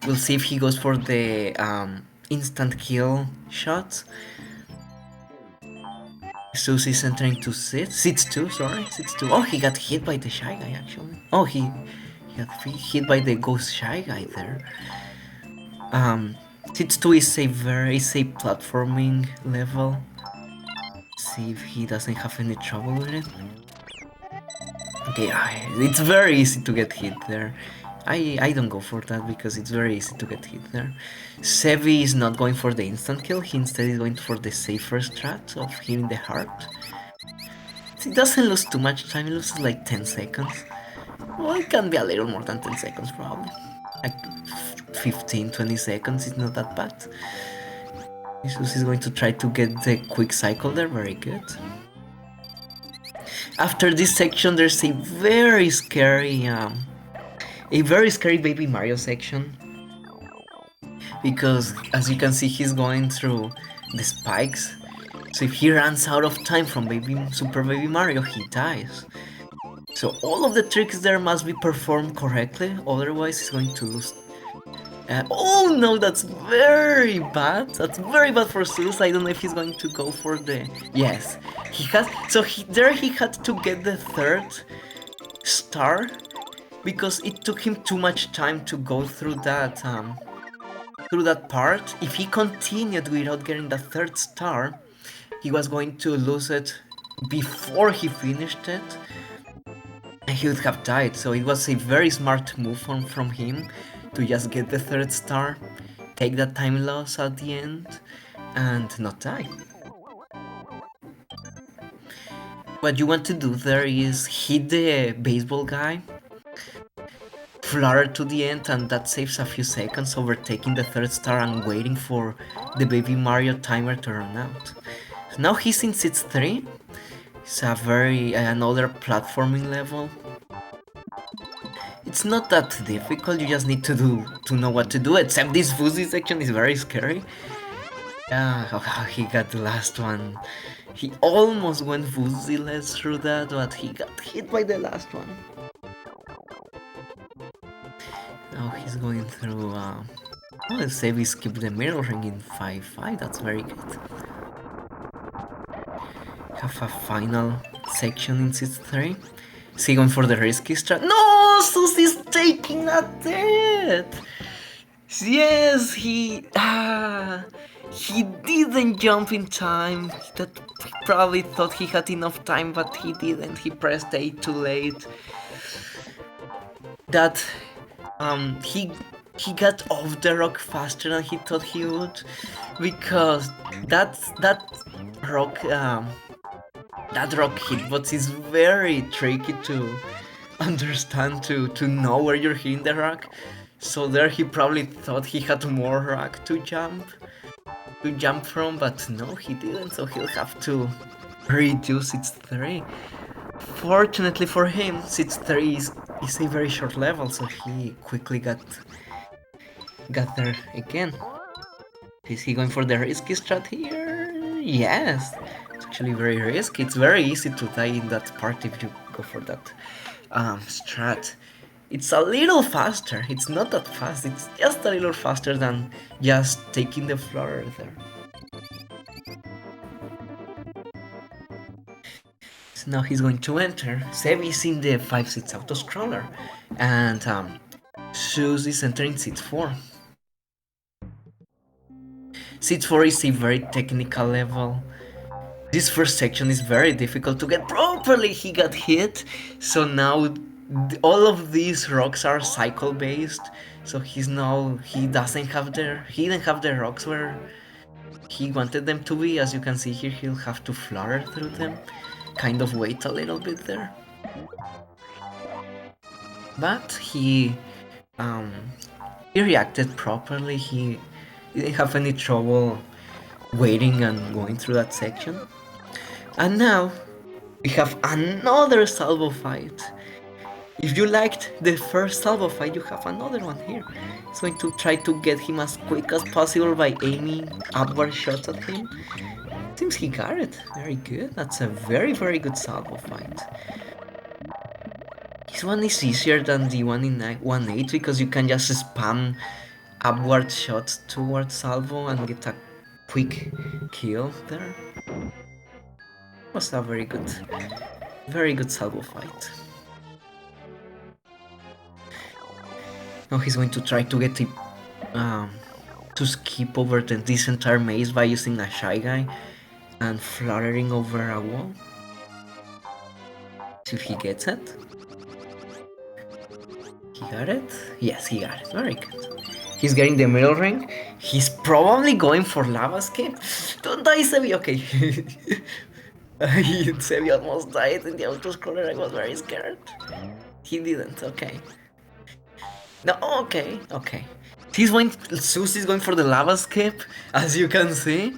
Speaker 1: We'll see if he goes for the instant kill shot. suus is entering to sits 2, sorry. Oh, he got hit by the Shy Guy, actually. Oh, he got hit by the Ghost Shy Guy there. Sits 2 is a platforming level. See if he doesn't have any trouble with it. Okay, it's very easy to get hit there. I don't go for that because it's very easy to get hit there. Sebi is not going for the instant kill, he instead is going for the safer strat of hitting the heart. It doesn't lose too much time, it loses like 10 seconds. Well, it can be a little more than 10 seconds probably. Like 15-20 seconds, it's not that bad. suus is going to try to get the quick cycle there, very good. After this section there's a very scary A very scary Baby Mario section, because as you can see he's going through the spikes, so if he runs out of time from Super Baby Mario, he dies. So all of the tricks there must be performed correctly, otherwise he's going to lose. Oh no, that's very bad. That's very bad for suus. I don't know if he's going to go for the... Yes, he has... So he had to get the third star, because it took him too much time to go through that part. If he continued without getting the third star, he was going to lose it before he finished it, and he would have died. So it was a very smart move from him to just get the third star, take that time loss at the end, and not die. What you want to do there is hit the baseball guy, flutter to the end, and that saves a few seconds over taking the third star and waiting for the Baby Mario timer to run out. So now he's in seats 3. It's a another platforming level. It's not that difficult, you just need to know what to do, except this Fuzzy section is very scary. He got the last one. He almost went Fuzzy-less through that, but he got hit by the last one. Now he's going through... Oh, Seby skipped the mirror ring in 5-5, that's very good. Have a final section in seat 3. Is he going for the risky strat? No! suus is taking a death! Yes, he didn't jump in time. That he probably thought he had enough time, but he didn't. He pressed A too late. That he got off the rock faster than he thought he would, because that rock hitbox is very tricky to understand, to know where you're hitting the rock. So there he probably thought he had more rock to jump from, but no, he didn't, so he'll have to redo seats 3. Fortunately for him, seats 3 is a very short level, so he quickly got there again. Is he going for the risky strat here? Yes, it's actually very risky. It's very easy to die in that part if you go for that strat. It's a little faster. It's not that fast, it's just a little faster than just taking the floor there. So now he's going to enter. Seby is in the 5 seats auto-scroller, and suus is entering seat 4. Seat 4 is a very technical level. This first section is very difficult to get properly. He got hit, so now all of these rocks are cycle based, so he didn't have the rocks where he wanted them to be. As you can see here, he'll have to flutter through them, kind of wait a little bit there. But he reacted properly. He didn't have any trouble waiting and going through that section. And now we have another salvo fight. If you liked the first salvo fight, you have another one here. It's going to try to get him as quick as possible by aiming upward shots at him. Seems he got it. Very good. That's a very, very good salvo fight. This one is easier than the one in 1-8 because you can just spam upward shots towards salvo and get a quick kill there. Was a very good salvo fight. Now he's going to try to get to skip over this entire maze by using a Shy Guy and fluttering over a wall. See if he gets it. He got it? Yes, he got it. Very good. He's getting the middle ring. He's probably going for lava escape. Don't die, Seby. Okay. Seby almost died in the auto-scroller. I was very scared. He didn't. Okay. No, okay. suus is going for the lava escape. As you can see,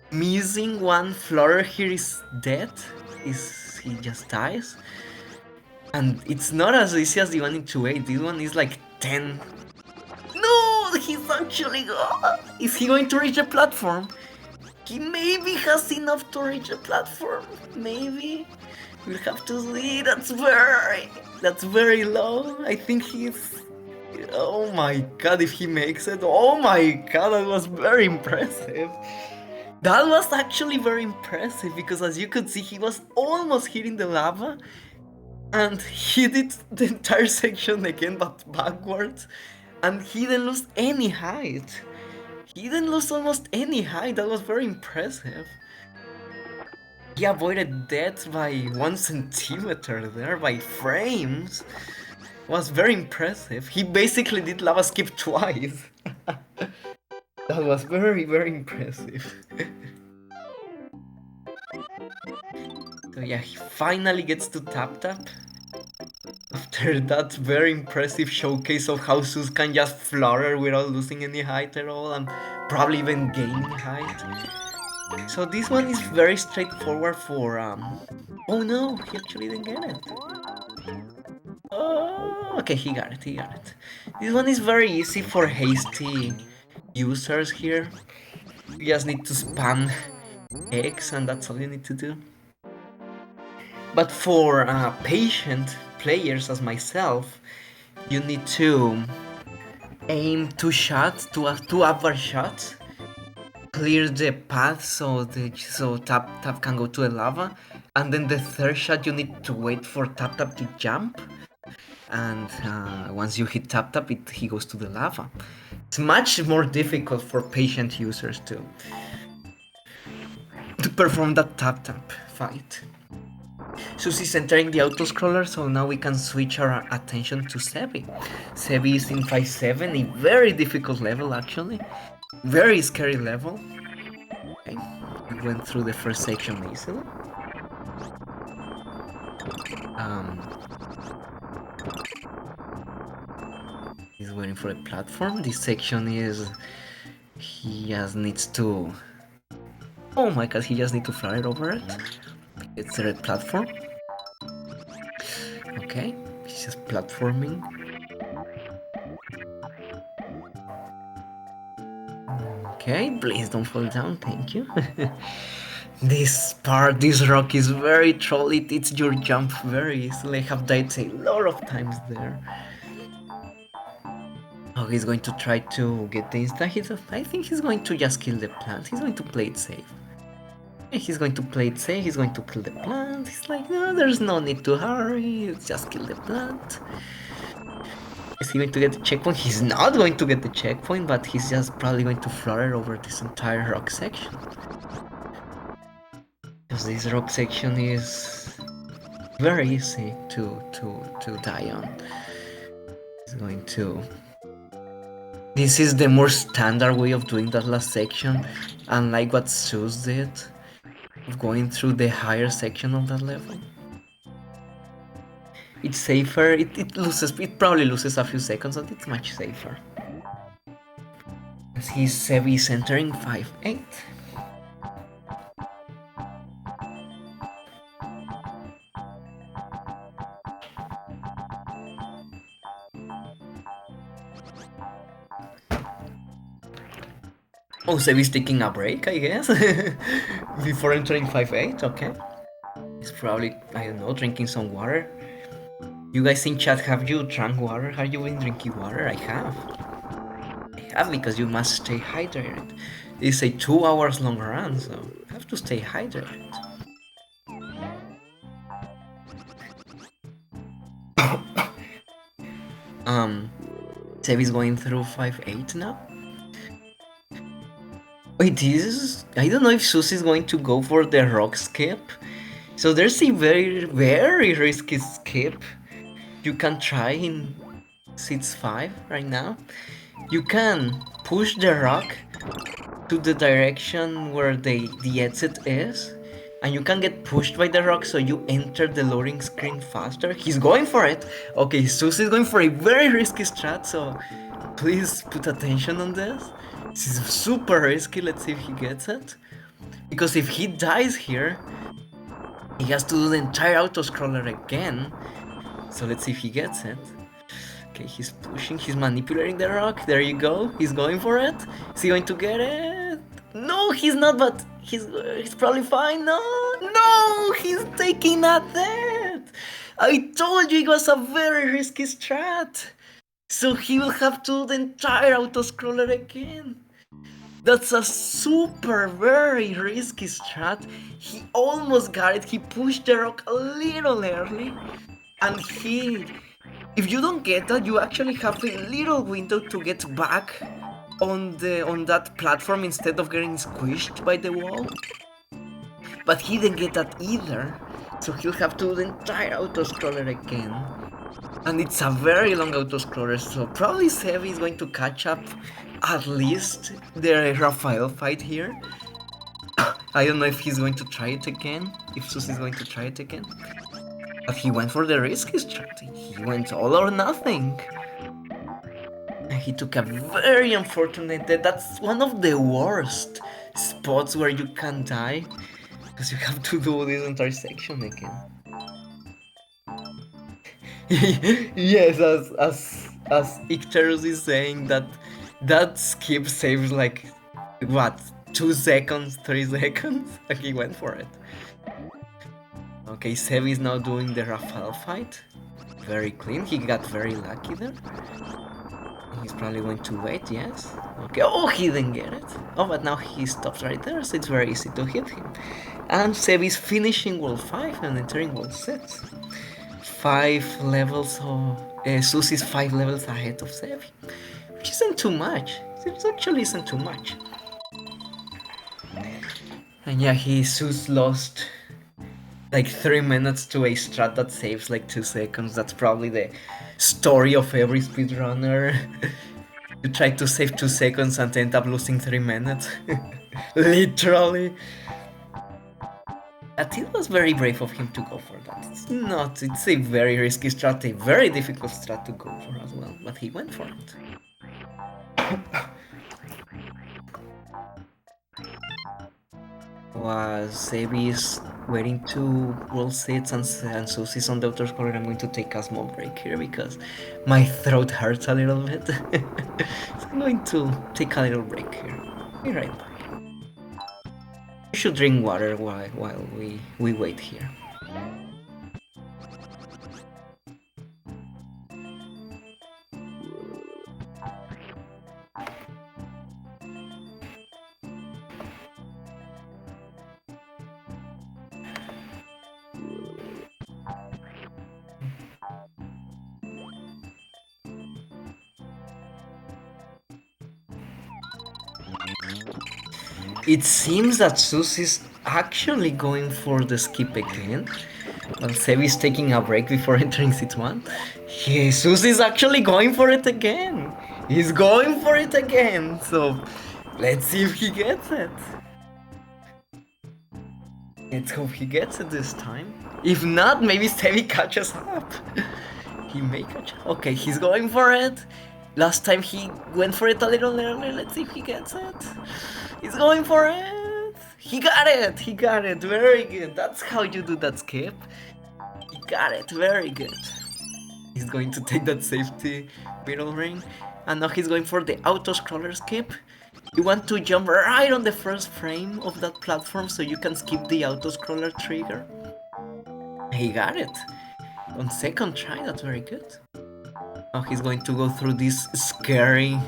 Speaker 1: missing one flutter here is dead. He just dies. And it's not as easy as the one in 2.8. This one is like 10. No, he's actually. Is he going to reach the platform? He maybe has enough to reach the platform. Maybe. We'll have to see. That's very low. I think he's. Oh my god, if he makes it. Oh my god, that was very impressive. That was actually very impressive because as you could see, he was almost hitting the lava. And he did the entire section again, but backwards. And he didn't lose any height. He didn't lose almost any height. That was very impressive. He avoided death by 1 centimeter there, by frames. Was very impressive. He basically did lava skip twice. That was very, very impressive. So yeah, he finally gets to tap tap. After that very impressive showcase of how suus can just flutter without losing any height at all and probably even gaining height. So this one is very straightforward for oh no, he actually didn't get it. Oh, okay, he got it. This one is very easy for hasty users here. You just need to spam X and that's all you need to do. But for patient players as myself, you need to aim 2 shots, 2 upward shots, clear the path so tap can go to the lava, and then the 3rd shot you need to wait for tap to jump, and once you hit tap he goes to the lava. It's much more difficult for patient users to perform that tap fight. suus is entering the auto-scroller, so now we can switch our attention to Seby. Seby is in 5-7, a very difficult level actually. Very scary level. Okay, we went through the first section easily. He's waiting for a platform. This section is... he just needs to... oh my god, he just needs to fly over it. It's the red platform. Okay, he's just platforming. Okay, please don't fall down, thank you. This rock is very troll, it eats your jump very easily. I have died a lot of times there. Oh, he's going to try to get the insta hit. I think he's going to just kill the plant. He's going to play it safe. He's going to play it safe, he's going to kill the plant. He's like, no, there's no need to hurry, just kill the plant. Is he going to get the checkpoint? He's not going to get the checkpoint, but he's just probably going to flutter over this entire rock section. Because this rock section is very easy to die on. He's going to... this is the more standard way of doing that last section, unlike what suus did, of going through the higher section of that level. It's safer, it probably loses a few seconds, but it's much safer. As he's Seby is entering 5-8. Oh, Seby's taking a break, I guess, before entering 5-8, okay. He's probably, I don't know, drinking some water. You guys in chat, have you drunk water? Have you been drinking water? I have. Because you must stay hydrated. It's a 2 hours long run, so you have to stay hydrated. Seby's going through 5-8 now. Wait, I don't know if suus is going to go for the rock skip. So there's a very, very risky skip you can try in 6-5 right now. You can push the rock to the direction where the exit is, and you can get pushed by the rock so you enter the loading screen faster. He's going for it. Okay, suus is going for a very risky strat, so please put attention on this. This is super risky, let's see if he gets it. Because if he dies here, he has to do the entire auto-scroller again. So let's see if he gets it. Okay, he's pushing, he's manipulating the rock. There you go. He's going for it. Is he going to get it? No, he's not, but he's probably fine. No, he's taking a death. I told you it was a very risky strat. So he will have to do the entire auto-scroller again. That's a super very risky strat. He almost got it. He pushed the rock a little early. And if you don't get that, you actually have a little window to get back on that platform instead of getting squished by the wall. But he didn't get that either. So he'll have to do the entire auto-scroller again. And it's a very long auto-scroller, so probably Seby is going to catch up at least the Raphael fight here. I don't know if he's going to try it again, if suus is going to try it again. But he went for the risky strategy. He went all or nothing. And he took a very unfortunate death. That's one of the worst spots where you can die, because you have to do this entire section again. Yes, as Icterus is saying that skip saves like what, 2 seconds, 3 seconds, and he went for it. Okay, Seby is now doing the Raphael fight. Very clean, he got very lucky there. He's probably going to wait, yes. Okay, oh, he didn't get it. Oh, but now he stops right there, so it's very easy to hit him. And Seby is finishing World 5 and entering World 6. 5 levels, suus is 5 levels ahead of Seby, which isn't too much. It actually isn't too much. And yeah, suus lost like 3 minutes to a strat that saves like 2 seconds. That's probably the story of every speedrunner. You try to save 2 seconds and end up losing 3 minutes. Literally. But it was very brave of him to go for that. It's a very risky strat, a very difficult strat to go for as well, but he went for it. While Seby is waiting to World 6 and suus is on the auto-scroller, I'm going to take a small break here because my throat hurts a little bit. So I'm going to take a little break here. Be right back. We should drink water while we wait here. It seems that suus is actually going for the skip again. While Seby is taking a break before entering Seat 1. suus is actually going for it again. He's going for it again. So let's see if he gets it. Let's hope he gets it this time. If not, maybe Seby catches up. He may catch up. Okay, he's going for it. Last time he went for it a little early. Let's see if he gets it. He's going for it. He got it. He got it. Very good. That's how you do that skip. He got it. Very good. He's going to take that safety middle ring. And now he's going for the auto-scroller skip. You want to jump right on the first frame of that platform so you can skip the auto-scroller trigger. He got it. On second try, that's very good. Now he's going to go through this scary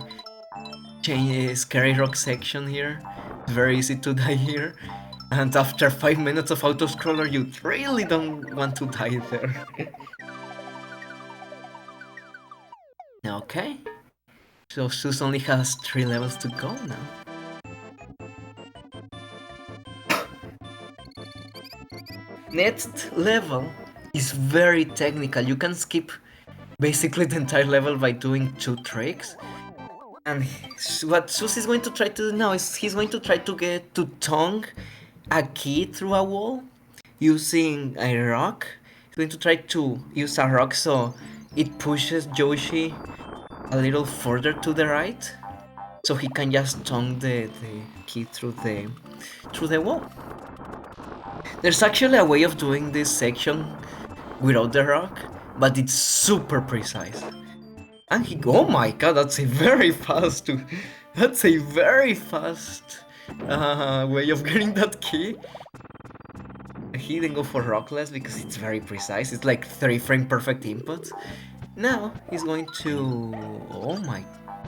Speaker 1: rock section here. It's very easy to die here. And after 5 minutes of auto-scroller, you really don't want to die there. Okay. So suus only has 3 levels to go now. Next level is very technical. You can skip basically the entire level by doing 2 tricks. And what suus is going to try to do now is he's going to try to get to tongue a key through a wall using a rock. He's going to try to use a rock so it pushes Yoshi a little further to the right, so he can just tongue the key through the wall. There's actually a way of doing this section without the rock, but it's super precise. And he, oh my god, that's a very fast, that's a very fast way of getting that key. He didn't go for Rockless because it's very precise. It's like 3 frame perfect input. Now he's going to, oh my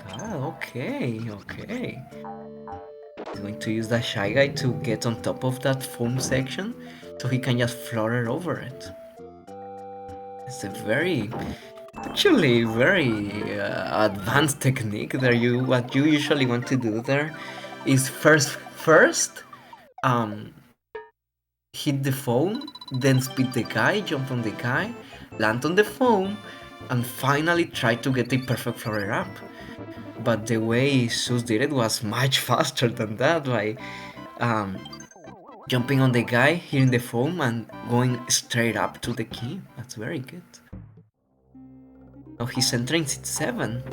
Speaker 1: god, okay. He's going to use that Shy Guy to get on top of that foam section so he can just flutter over it. It's a very, actually very advanced technique there. What you usually want to do there is first hit the foam, then speed the guy, jump on the guy, land on the foam, and finally try to get the perfect flutter up. But the way Suus did it was much faster than that, by jumping on the guy, hitting the foam, and going straight up to the key. That's very good. Now he's entering seat 7.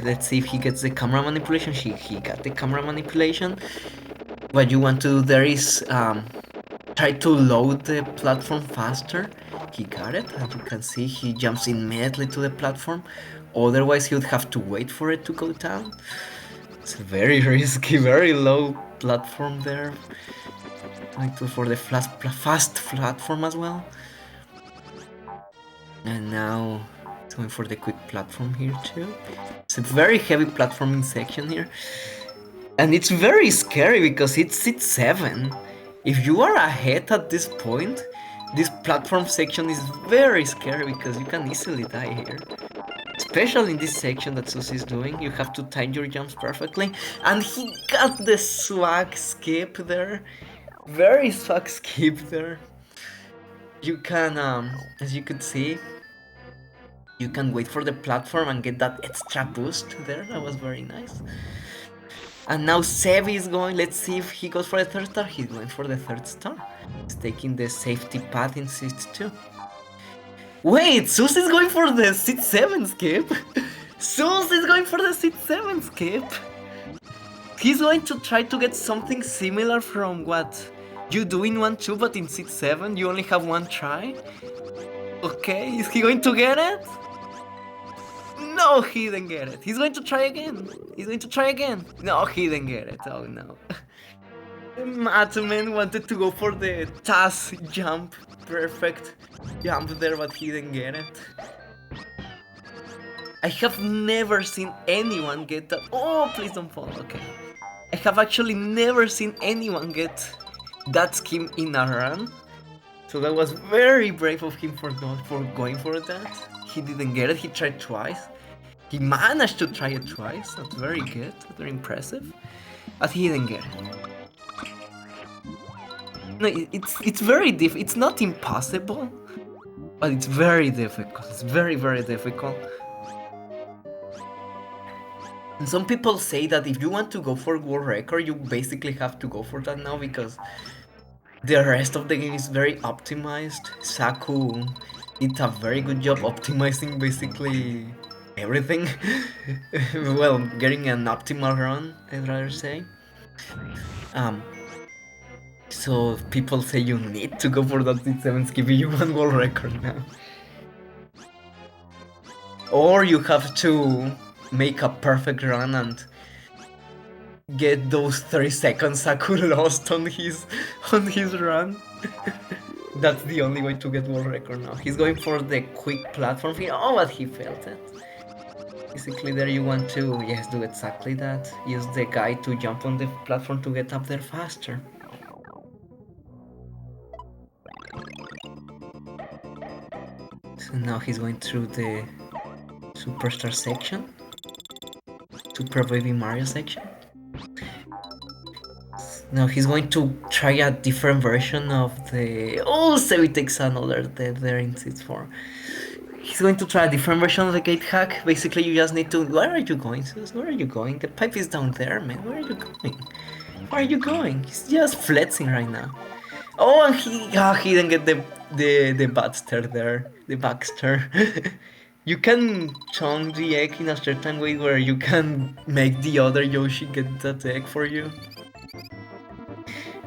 Speaker 1: Let's see if he gets the camera manipulation. He got the camera manipulation. What you want to do there is try to load the platform faster. He got it, as you can see he jumps immediately to the platform, otherwise he would have to wait for it to go down. It's very risky, very low platform there. Trying to for the fast platform as well. And now it's going for the quick platform here too. It's a very heavy platforming section here. And it's very scary because it's seat 7. If you are ahead at this point, this platform section is very scary because you can easily die here. Especially in this section that Suus is doing, you have to time your jumps perfectly. And he got the swag skip there. Very swag skip there. You can, as you could see, you can wait for the platform and get that extra boost there. That was very nice. And now Seby is going, let's see if he goes for the 3rd star. He's going for the 3rd star. He's taking the safety path in seat 2. Wait, Suus is going for the seat 7 skip? Suus is going for the seat 7 skip? He's going to try to get something similar from what you do in 1-2, but in seat 7 you only have one try? Okay, is he going to get it? No, he didn't get it. He's going to try again. No, he didn't get it. Oh no. Matman wanted to go for the TAS jump. Perfect jump there, but he didn't get it. I have never seen anyone get that. Oh, please don't fall. Okay. I have actually never seen anyone get that scheme in a run. So that was very brave of him for going for that. He didn't get it. He tried twice. He managed to try it twice. That's very good. Very impressive. But he didn't get it. No, it's very difficult. It's not impossible, but it's very difficult. It's very, very difficult. And some people say that if you want to go for world record, you basically have to go for that now because the rest of the game is very optimized. Saku did a very good job optimizing basically everything. Well, getting an optimal run, I'd rather say. So people say you need to go for that seat 7 skip if you want world record now. Or you have to make a perfect run and get those 30 seconds Saku lost on his run. That's the only way to get world record now. He's going for the quick platform here. Oh, but he failed it. Basically there you want to, yes, do exactly that. Use the guy to jump on the platform to get up there faster. So now he's going through the Superstar section. Super Baby Mario section. Now he's going to try a different version of the... Oh, Seby takes another dead there in seat 4. He's going to try a different version of the gate hack. Basically you just need to... Where are you going, Suus? Where are you going? The pipe is down there, man. Where are you going? Where are you going? He's just flexing right now. Oh, and he didn't get the Baxter there. The Baxter. You can chunk the egg in a certain way where you can make the other Yoshi get that egg for you.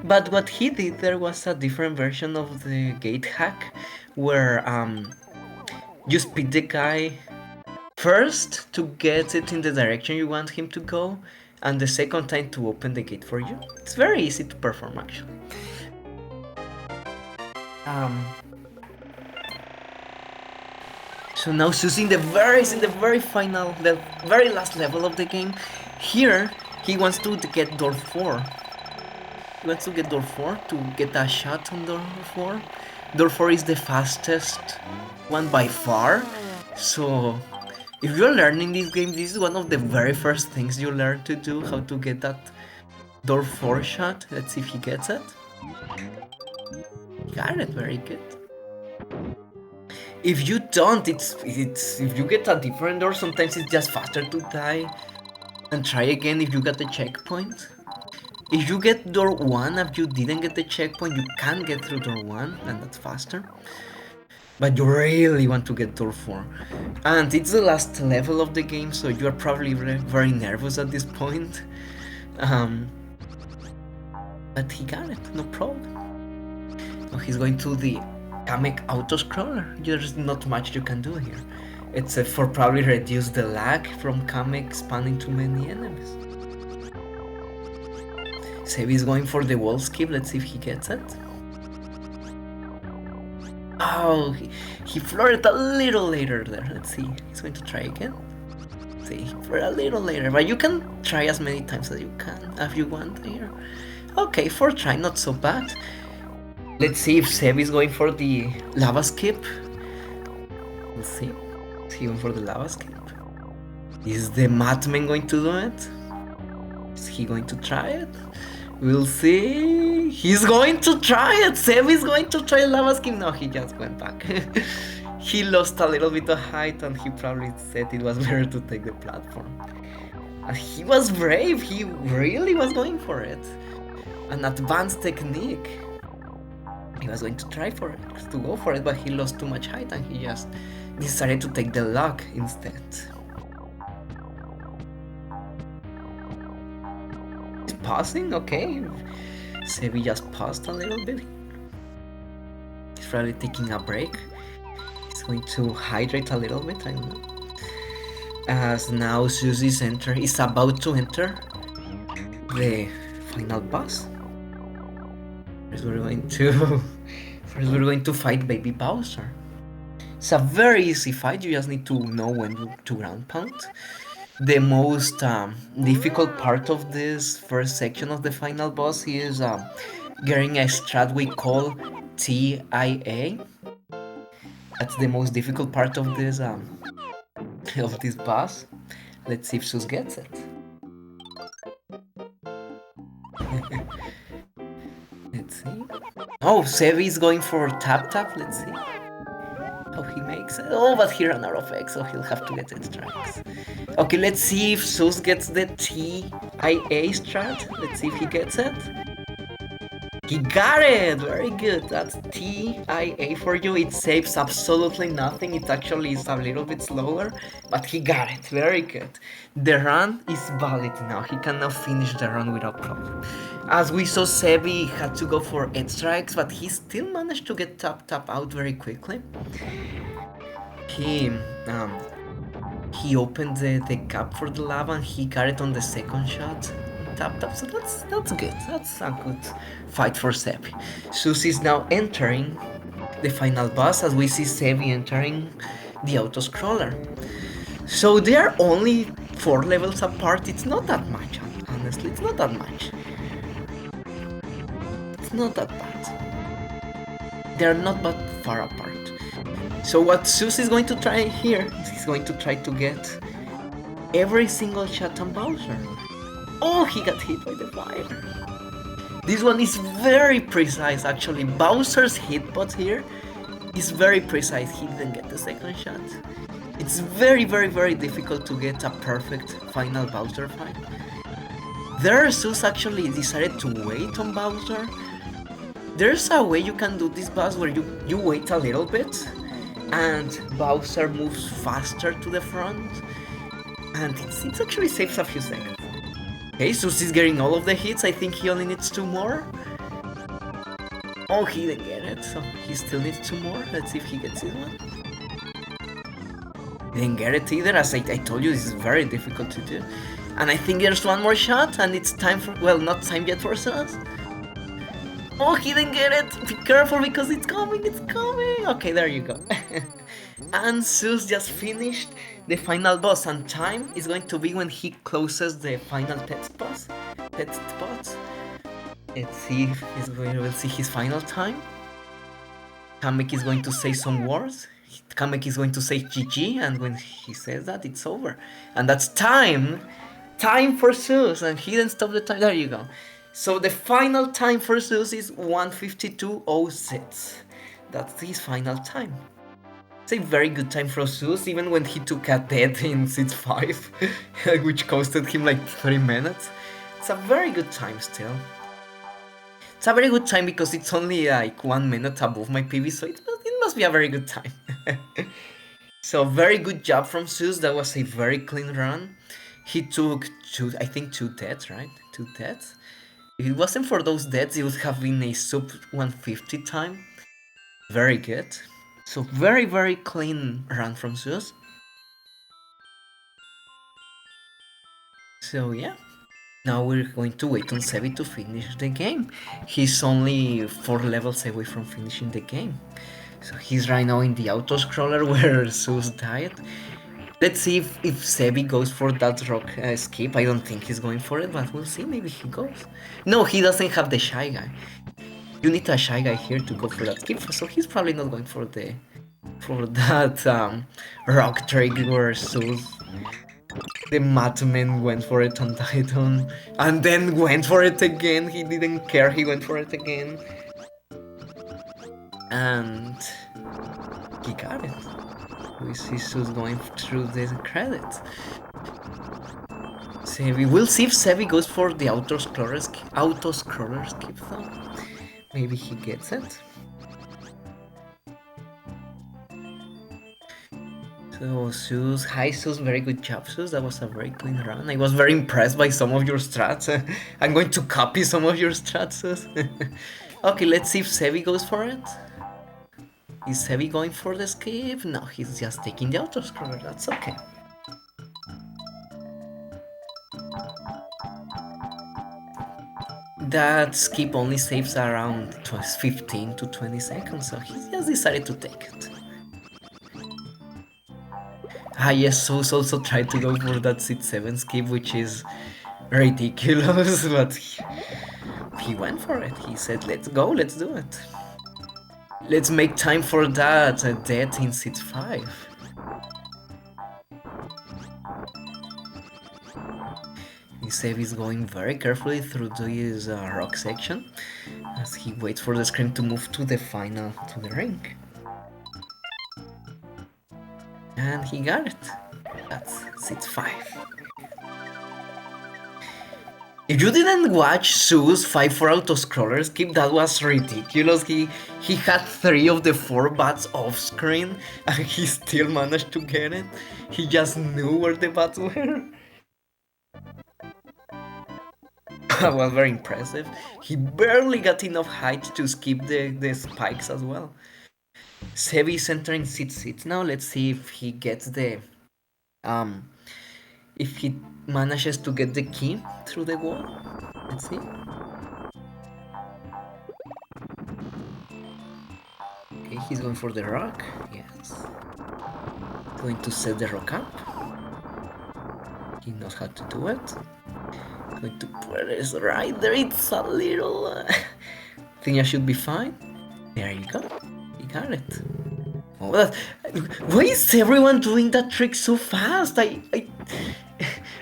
Speaker 1: But what he did there was a different version of the gate hack where You speed the guy first to get it in the direction you want him to go, and the second time to open the gate for you. It's very easy to perform actually. So now Suus in the very final, the very last level of the game. Here he wants to get door 4. He wants to get door 4 to get a shot on door 4. Door 4 is the fastest one by far. So if you're learning this game, this is one of the very first things you learn to do, how to get that door 4 shot. Let's see if he gets it. Got it, very good. If you don't, it's if you get a different door, sometimes it's just faster to die and try again if you got the checkpoint. If you get door 1 and you didn't get the checkpoint, you can get through door 1 and that's faster. But you really want to get door 4. And it's the last level of the game, so you are probably very nervous at this point. But he got it, no problem. Now he's going to the Kamek auto-scroller. There's not much you can do here, except for probably reduce the lag from Kamek spawning too many enemies. Seby's going for the wall skip, let's see if he gets it. Oh, he floored a little later there, let's see, he's going to try again. See, for a little later, but you can try as many times as you can, if you want here. Okay, for try, not so bad. Let's see if Seby is going for the lava skip. Let's see. Is he going for the lava skip? Is the madman going to do it? Is he going to try it? We'll see. He's going to try it. Seby is going to try lava skip. No, he just went back. He lost a little bit of height and he probably said it was better to take the platform. And he was brave. He really was going for it. An advanced technique. He was going to try for it, to go for it, but he lost too much height and he just decided to take the lock instead. He's pausing, okay. Seby just paused a little bit. He's probably taking a break. He's going to hydrate a little bit, I don't know. As now Suus is about to enter the final boss. First we're going to fight Baby Bowser. It's a very easy fight, you just need to know when to ground pound. The most difficult part of this first section of the final boss is getting a strat we call TIA. That's the most difficult part of this boss. Let's see if Suus gets it. Let's see. Oh, Seby is going for tap. Let's see how he makes it. Oh, but he ran out of X, so he'll have to get it strikes. Okay, let's see if Suus gets the TIA strat. Let's see if he gets it. He got it! Very good. That's TIA for you. It saves absolutely nothing. It actually is a little bit slower, but he got it. Very good. The run is valid now. He can now finish the run without problem. As we saw, Seby had to go for 8 strikes, but he still managed to get tap out very quickly. He opened the gap for the lava and he got it on the second shot. Tap, so that's good. That's a good fight for Seby. Suus is now entering the final boss as we see Seby entering the auto-scroller. So they are only 4 levels apart. It's not that much, honestly. It's not that much. It's not that bad. They are not that far apart. So what Suus is going to try here, he's going to try to get every single shot on Bowser. Oh, he got hit by the fire. This one is very precise actually. Bowser's hitbox here is very precise. He didn't get the second shot. It's very difficult to get a perfect final Bowser fight. There, Suus actually decided to wait on Bowser. There's a way you can do this boss where you wait a little bit and Bowser moves faster to the front and it actually saves a few seconds. Okay, Suus is getting all of the hits. I think he only needs 2 more. Oh, he didn't get it, so he still needs 2 more. Let's see if he gets this one. Didn't get it either, as I told you, this is very difficult to do. And I think there's one more shot, and it's time for, well, not time yet for us. Oh, he didn't get it! Be careful, because it's coming, it's coming! Okay, there you go. And Zeus just finished the final boss, and time is going to be when he closes the final pet boss. Let's see if we'll see his final time. Kamek is going to say some words. Kamek is going to say GG, and when he says that, it's over. And that's time! Time for Zeus, and he didn't stop the time. There you go. So the final time for Zeus is 1:52:06. That's his final time. It's a very good time for Zeus, even when he took a death in Seed 5, which costed him like 3 minutes. It's a very good time still. It's a very good time because it's only like 1 minute above my PB, so it must be a very good time. So very good job from Zeus, that was a very clean run. He took I think 2 deaths, right? 2 deaths. If it wasn't for those deaths, it would have been a sub 150 time. Very good. So very, very clean run from Zeus. So yeah. Now we're going to wait on Sebi to finish the game. He's only 4 levels away from finishing the game. So he's right now in the auto-scroller where Zeus died. Let's see if Sebi goes for that rock skip. I don't think he's going for it, but we'll see. Maybe he goes. No, he doesn't have the Shy Guy. You need a Shy Guy here to go for that skip, so he's probably not going for that rock trick where Zeus, the Madman, went for it on Titan, and then went for it again. He didn't care, he went for it again. And he got it. We see Zeus going through the credits. Sebi, we'll see if Sebi goes for the auto-scroller skip though. Maybe he gets it. So Zeus, hi Zeus, very good job Zeus, that was a very clean run. I was very impressed by some of your strats. I'm going to copy some of your strats, Zeus. Okay, let's see if Sebi goes for it. Is Sebi going for the skip? No, he's just taking the auto-scroller, that's okay. That skip only saves around 15 to 20 seconds, so he just decided to take it. Ah yes, Zeus also tried to go for that Seed 7 skip, which is ridiculous, but he went for it. He said, let's go, let's do it. Let's make time for that death in Seed 5. Sebi is going very carefully through this rock section as he waits for the screen to move to the final, to the ring. And he got it. That's Seed 5. If you didn't watch Zeus 5 for auto-scroller skip, that was ridiculous. He had 3 of the 4 bats off screen and he still managed to get it. He just knew where the bats were. Was very impressive. He barely got enough height to skip the spikes as well. Sebi is entering Seed 6 now. Let's see if he gets the if he manages to get the key through the wall. Let's see. Okay, he's going for the rock. Yes. Going to set the rock up. He knows how to do it. Going to put it right there. It's a little. I think I should be fine. There you go. You got it. Oh, why is everyone doing that trick so fast?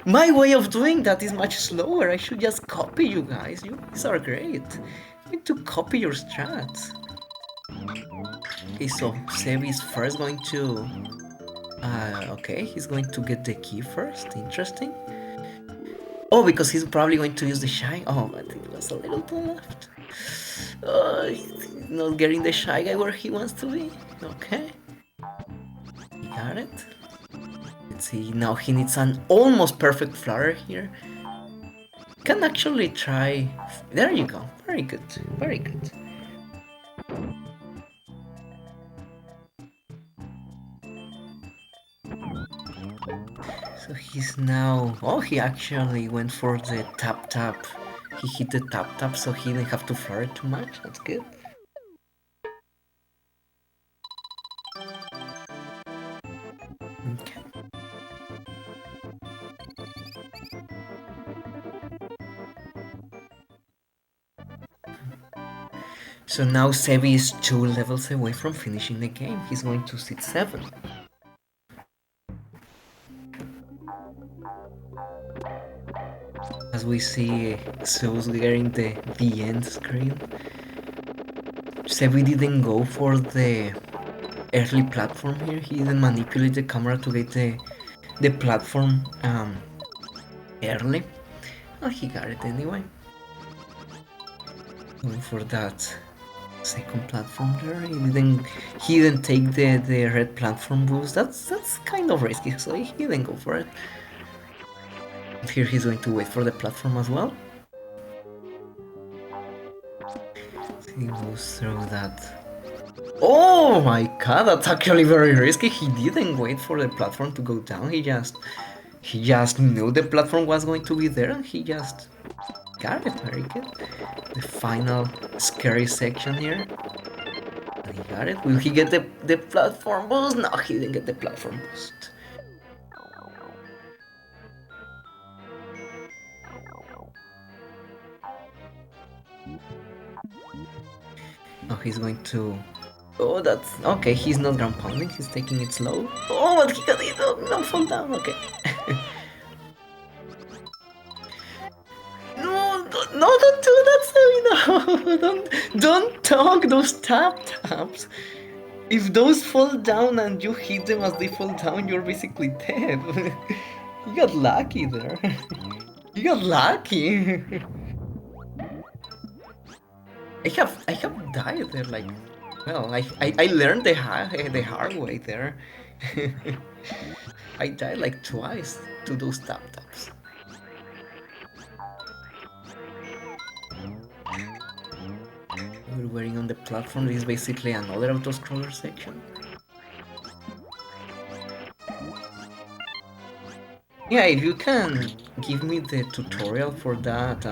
Speaker 1: My way of doing that is much slower. I should just copy you guys. You guys are great. I need to copy your strats. Okay, so Sebi is first going to. Okay, he's going to get the key first. Interesting. Oh, because he's probably going to use the Shy. Oh, I think it was a little to the left. He's not getting the Shy Guy where he wants to be. Okay. He got it. Let's see, now he needs an almost perfect flutter here. Can actually try. There you go. Very good. Very good. So he's now... Oh, he actually went for the tap tap. He hit the tap tap, so he didn't have to flare it too much. That's good. Okay. So now Seby is 2 levels away from finishing the game. He's going to sit 7. As we see Suus getting the end screen. Seby didn't go for the early platform here. He didn't manipulate the camera to get the platform early. Oh, he got it anyway. Going for that second platform there. He didn't take the red platform boost. That's kind of risky, so he didn't go for it. Here he's going to wait for the platform as well. He goes through that. Oh my god, that's actually very risky. He didn't wait for the platform to go down. He just knew the platform was going to be there, and he just got it. Very good. The final scary section here. And he got it. Will he get the platform boost? No, he didn't get the platform boost. Oh, he's going to... Oh, that's... Okay, he's not ground pounding, he's taking it slow. Oh, but he got it! Oh, no, fall down, okay. No, don't do that, Sammy, no! Don't talk those taps. If those fall down and you hit them as they fall down, you're basically dead. You got lucky there. You got lucky. I have died there, like, well, I learned the hard way there. I died like twice to those tap-taps. We're waiting on the platform. This is basically another auto-scroller section. Yeah, if you can give me the tutorial for that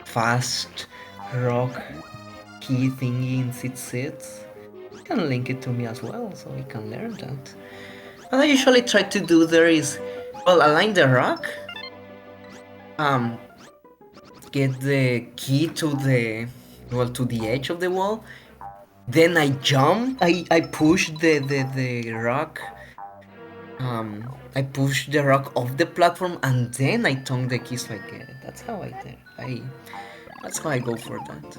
Speaker 1: fast rock key thingy in Sits, you can link it to me as well, so we can learn that. What I usually try to do there is, well, align the rock, get the key to the edge of the wall, then I jump, I push the rock, I push the rock off the platform, and then I tongue the key so I get it. That's how that's how I go for that.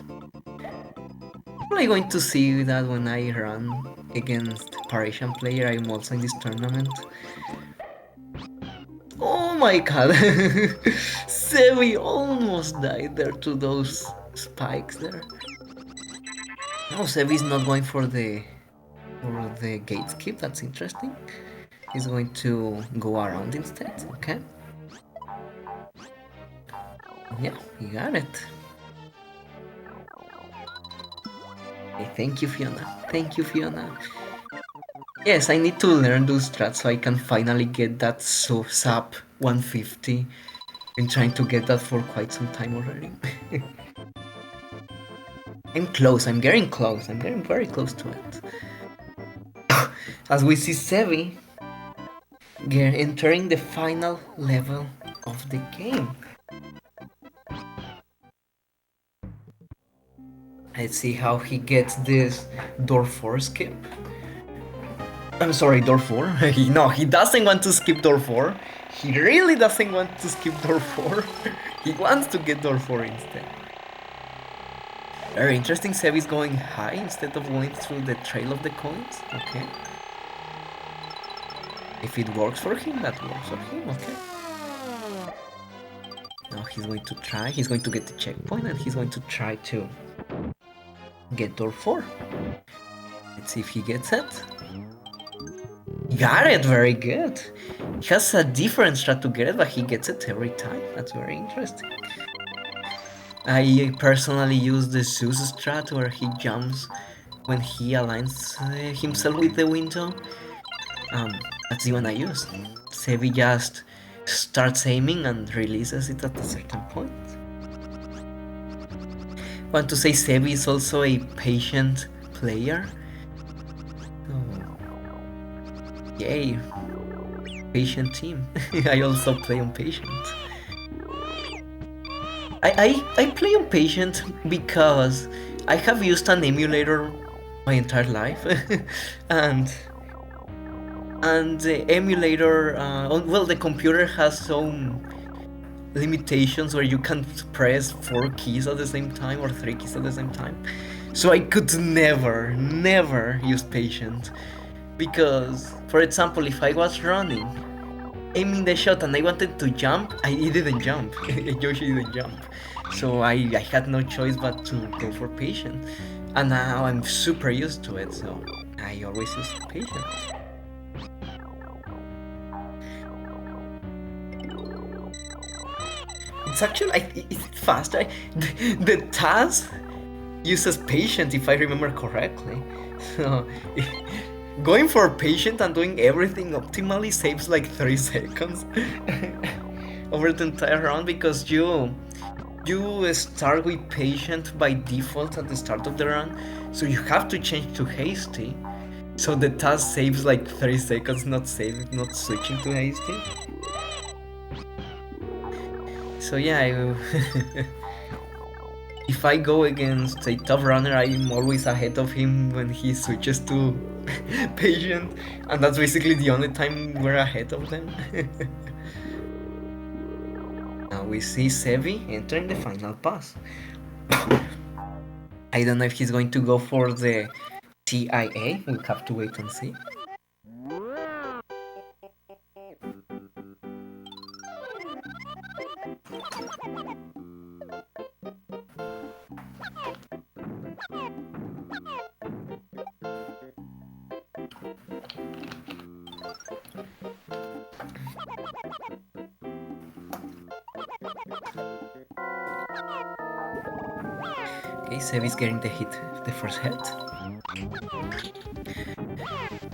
Speaker 1: Probably going to see that when I run against Parisian player. I'm also in this tournament. Oh my god! Seby almost died there to those spikes there. No, Seby's not going for the gate skip. That's interesting. He's going to go around instead. Okay. Yeah, he got it. Okay, thank you, Fiona. Thank you, Fiona. Yes, I need to learn those strats so I can finally get that SAP 150. Been trying to get that for quite some time already. I'm close, I'm getting close, I'm getting very close to it. As we see Seby entering the final level of the game. Let's see how he gets this door 4 skip. I'm sorry, door 4. No, he doesn't want to skip door 4. He really doesn't want to skip door 4. He wants to get door 4 instead. Very interesting, Seby's going high instead of going through the trail of the coins. Okay. If it works for him, that works for him, okay. Now he's going to try, he's going to get the checkpoint, and he's going to try to get door 4. Let's see if he gets it. Got it, very good. He has a different strat to get it, but he gets it every time. That's very interesting. I personally use the suus strat where he jumps when he aligns himself with the window. That's the one I use. Seby just starts aiming and releases it at a certain point. Want to say Sebi is also a patient player. Oh. Yay. Patient team. I also play on patient. I play on patient because I have used an emulator my entire life, and the emulator, well, the computer has some limitations where you can't press 4 keys at the same time or 3 keys at the same time. So I could never use patient, because, for example, if I was running, aiming the shot and I wanted to jump, it didn't jump. Yoshi didn't jump. So I had no choice but to go for patient. And now I'm super used to it, so I always use patient. It's actually, it's faster. The task uses patient, if I remember correctly. So going for patient and doing everything optimally saves like 3 seconds over the entire round, because you start with patient by default at the start of the run, so you have to change to hasty. So the task saves like 3 seconds, not switching to hasty. So yeah, if I go against a top runner, I'm always ahead of him when he switches to patient, and that's basically the only time we're ahead of them. Now we see Sebi entering the final pass. I don't know if he's going to go for the TIA, we'll have to wait and see. Okay, Sebi's getting the first hit.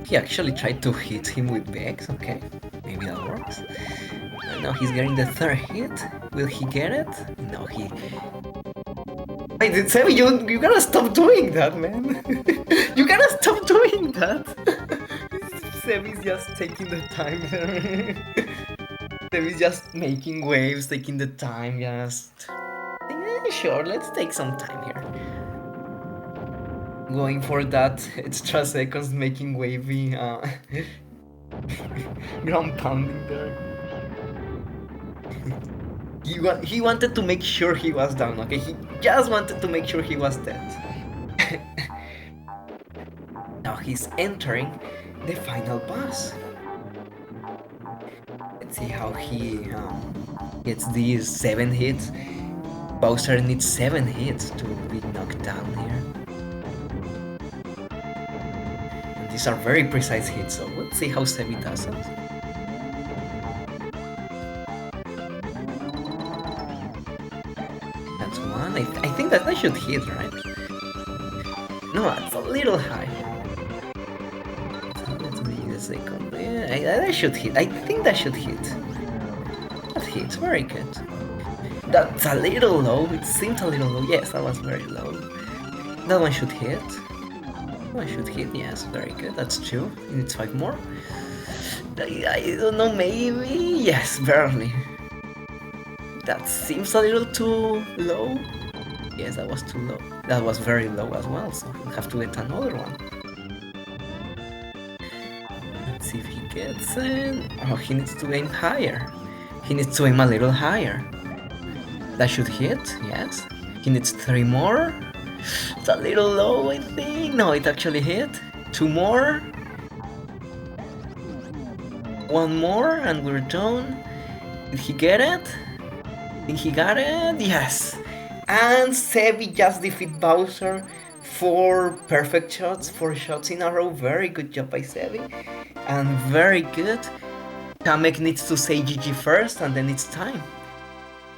Speaker 1: He actually tried to hit him with Vex, okay, maybe that works. And now he's getting the third hit. Will he get it? No, he... Wait, Sebi, you gotta stop doing that, man. You gotta stop doing that. Sebi's just taking the time there. Sebi's just making waves, taking the time, just... Sure, let's take some time here. Going for that extra seconds, making wavy, ground pounding there. He wanted to make sure he was down, okay? He just wanted to make sure he was dead. Now he's entering the final boss. Let's see how he gets these 7 hits. Bowser needs 7 hits to be knocked down here. And these are very precise hits, so let's see how Sebi does it. That's one. I think that should hit, right? No, it's a little high. So let's make a second. Yeah, that should hit. I think that should hit. That hits, very good. That's a little low, it seemed a little low. Yes, that was very low. That one should hit. That one should hit, yes, very good. That's 2. He needs 5 more. I don't know, maybe... Yes, barely. That seems a little too low. Yes, that was too low. That was very low as well, so we'll have to get another one. Let's see if he gets it. Oh, he needs to aim higher. He needs to aim a little higher. That should hit, yes. He needs 3 more. It's a little low, I think. No, it actually hit. 2 more. 1 more, and we're done. Did he get it? I think he got it. Yes. And Sebi just defeat Bowser. 4 perfect shots, 4 shots in a row. Very good job by Sebi. And very good. Kamek needs to say GG first, and then it's time.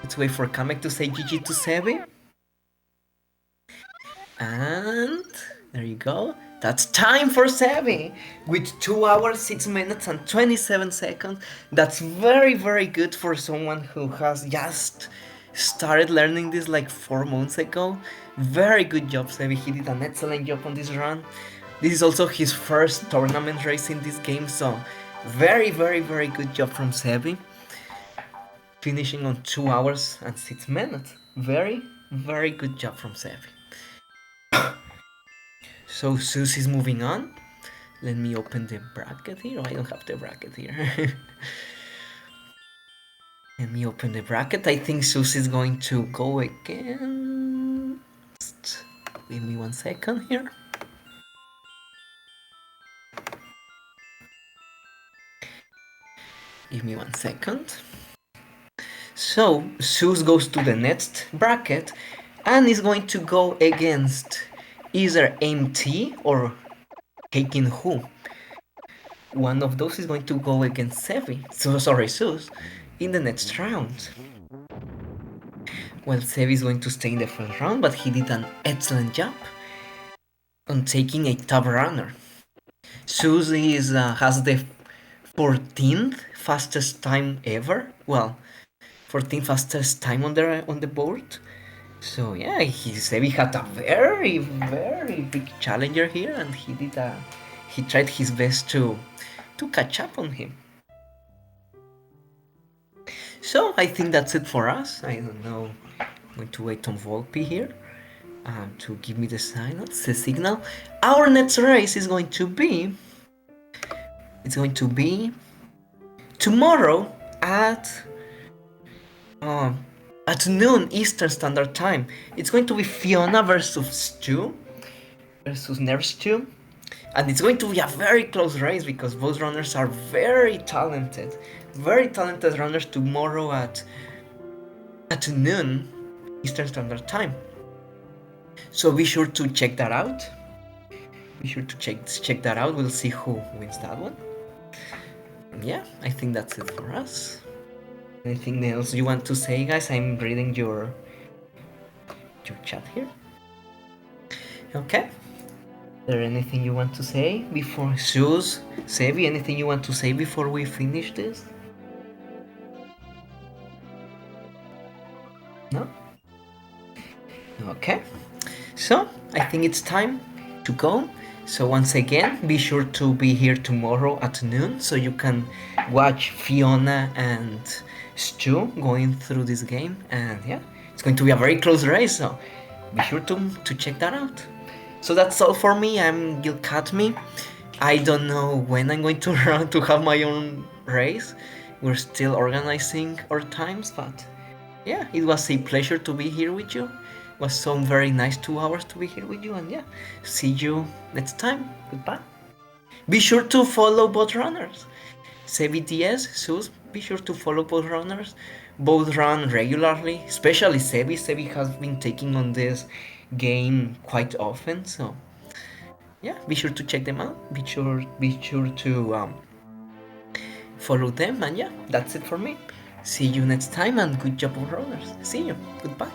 Speaker 1: Let's wait for Kamek to say GG to Sebi. And there you go. That's time for Seby with 2 hours, 6 minutes, and 27 seconds. That's very, very good for someone who has just started learning this like 4 months ago. Very good job, Seby. He did an excellent job on this run. This is also his first tournament race in this game, so very, very, very good job from Seby. Finishing on 2 hours and 6 minutes. Very, very good job from Seby. So suus is moving on. Let me open the bracket here. Oh, I don't have the bracket here. Let me open the bracket. I think suus is going to go again. Just give me 1 second here. Give me 1 second. So suus goes to the next bracket and is going to go against either MT or Taking Who. One of those is going to go against suus, in the next round. Well, Seby is going to stay in the first round, but he did an excellent job on taking a top runner. Suus has the 14th fastest time ever. Well, 14th fastest time on the board. So yeah, Seby had a very, very big challenger here, and he tried his best to catch up on him. So I think that's it for us. I don't know. I'm going to wait on Volpe here to give me the signal. Our next race is going to be. It's going to be tomorrow at noon Eastern Standard Time. It's going to be Fiona versus Nerve Stew. And it's going to be a very close race because both runners are very talented runners tomorrow at noon Eastern Standard Time. So be sure to check that out. Check that out. We'll see who wins that one. Yeah, I think that's it for us. Anything else you want to say, guys? I'm reading your chat here. Okay. Is there anything you want to say before suus? Seby, anything you want to say before we finish this? No? Okay. So, I think it's time to go. So once again, be sure to be here tomorrow at noon so you can watch Fiona and Stu going through this game. And yeah, it's going to be a very close race, so be sure to check that out. So that's all for me. I'm Gil Catme. I don't know when I'm going to run to have my own race. We're still organizing our times, but yeah, it was a pleasure to be here with you. It was some very nice 2 hours to be here with you, and yeah, see you next time. Goodbye. Be sure to follow both runners. SebyDS, suus, be sure to follow both runners. Both run regularly, especially Seby. Seby has been taking on this game quite often, so yeah, be sure to check them out. Be sure to follow them, and yeah, that's it for me. See you next time, and good job on runners. See you. Goodbye.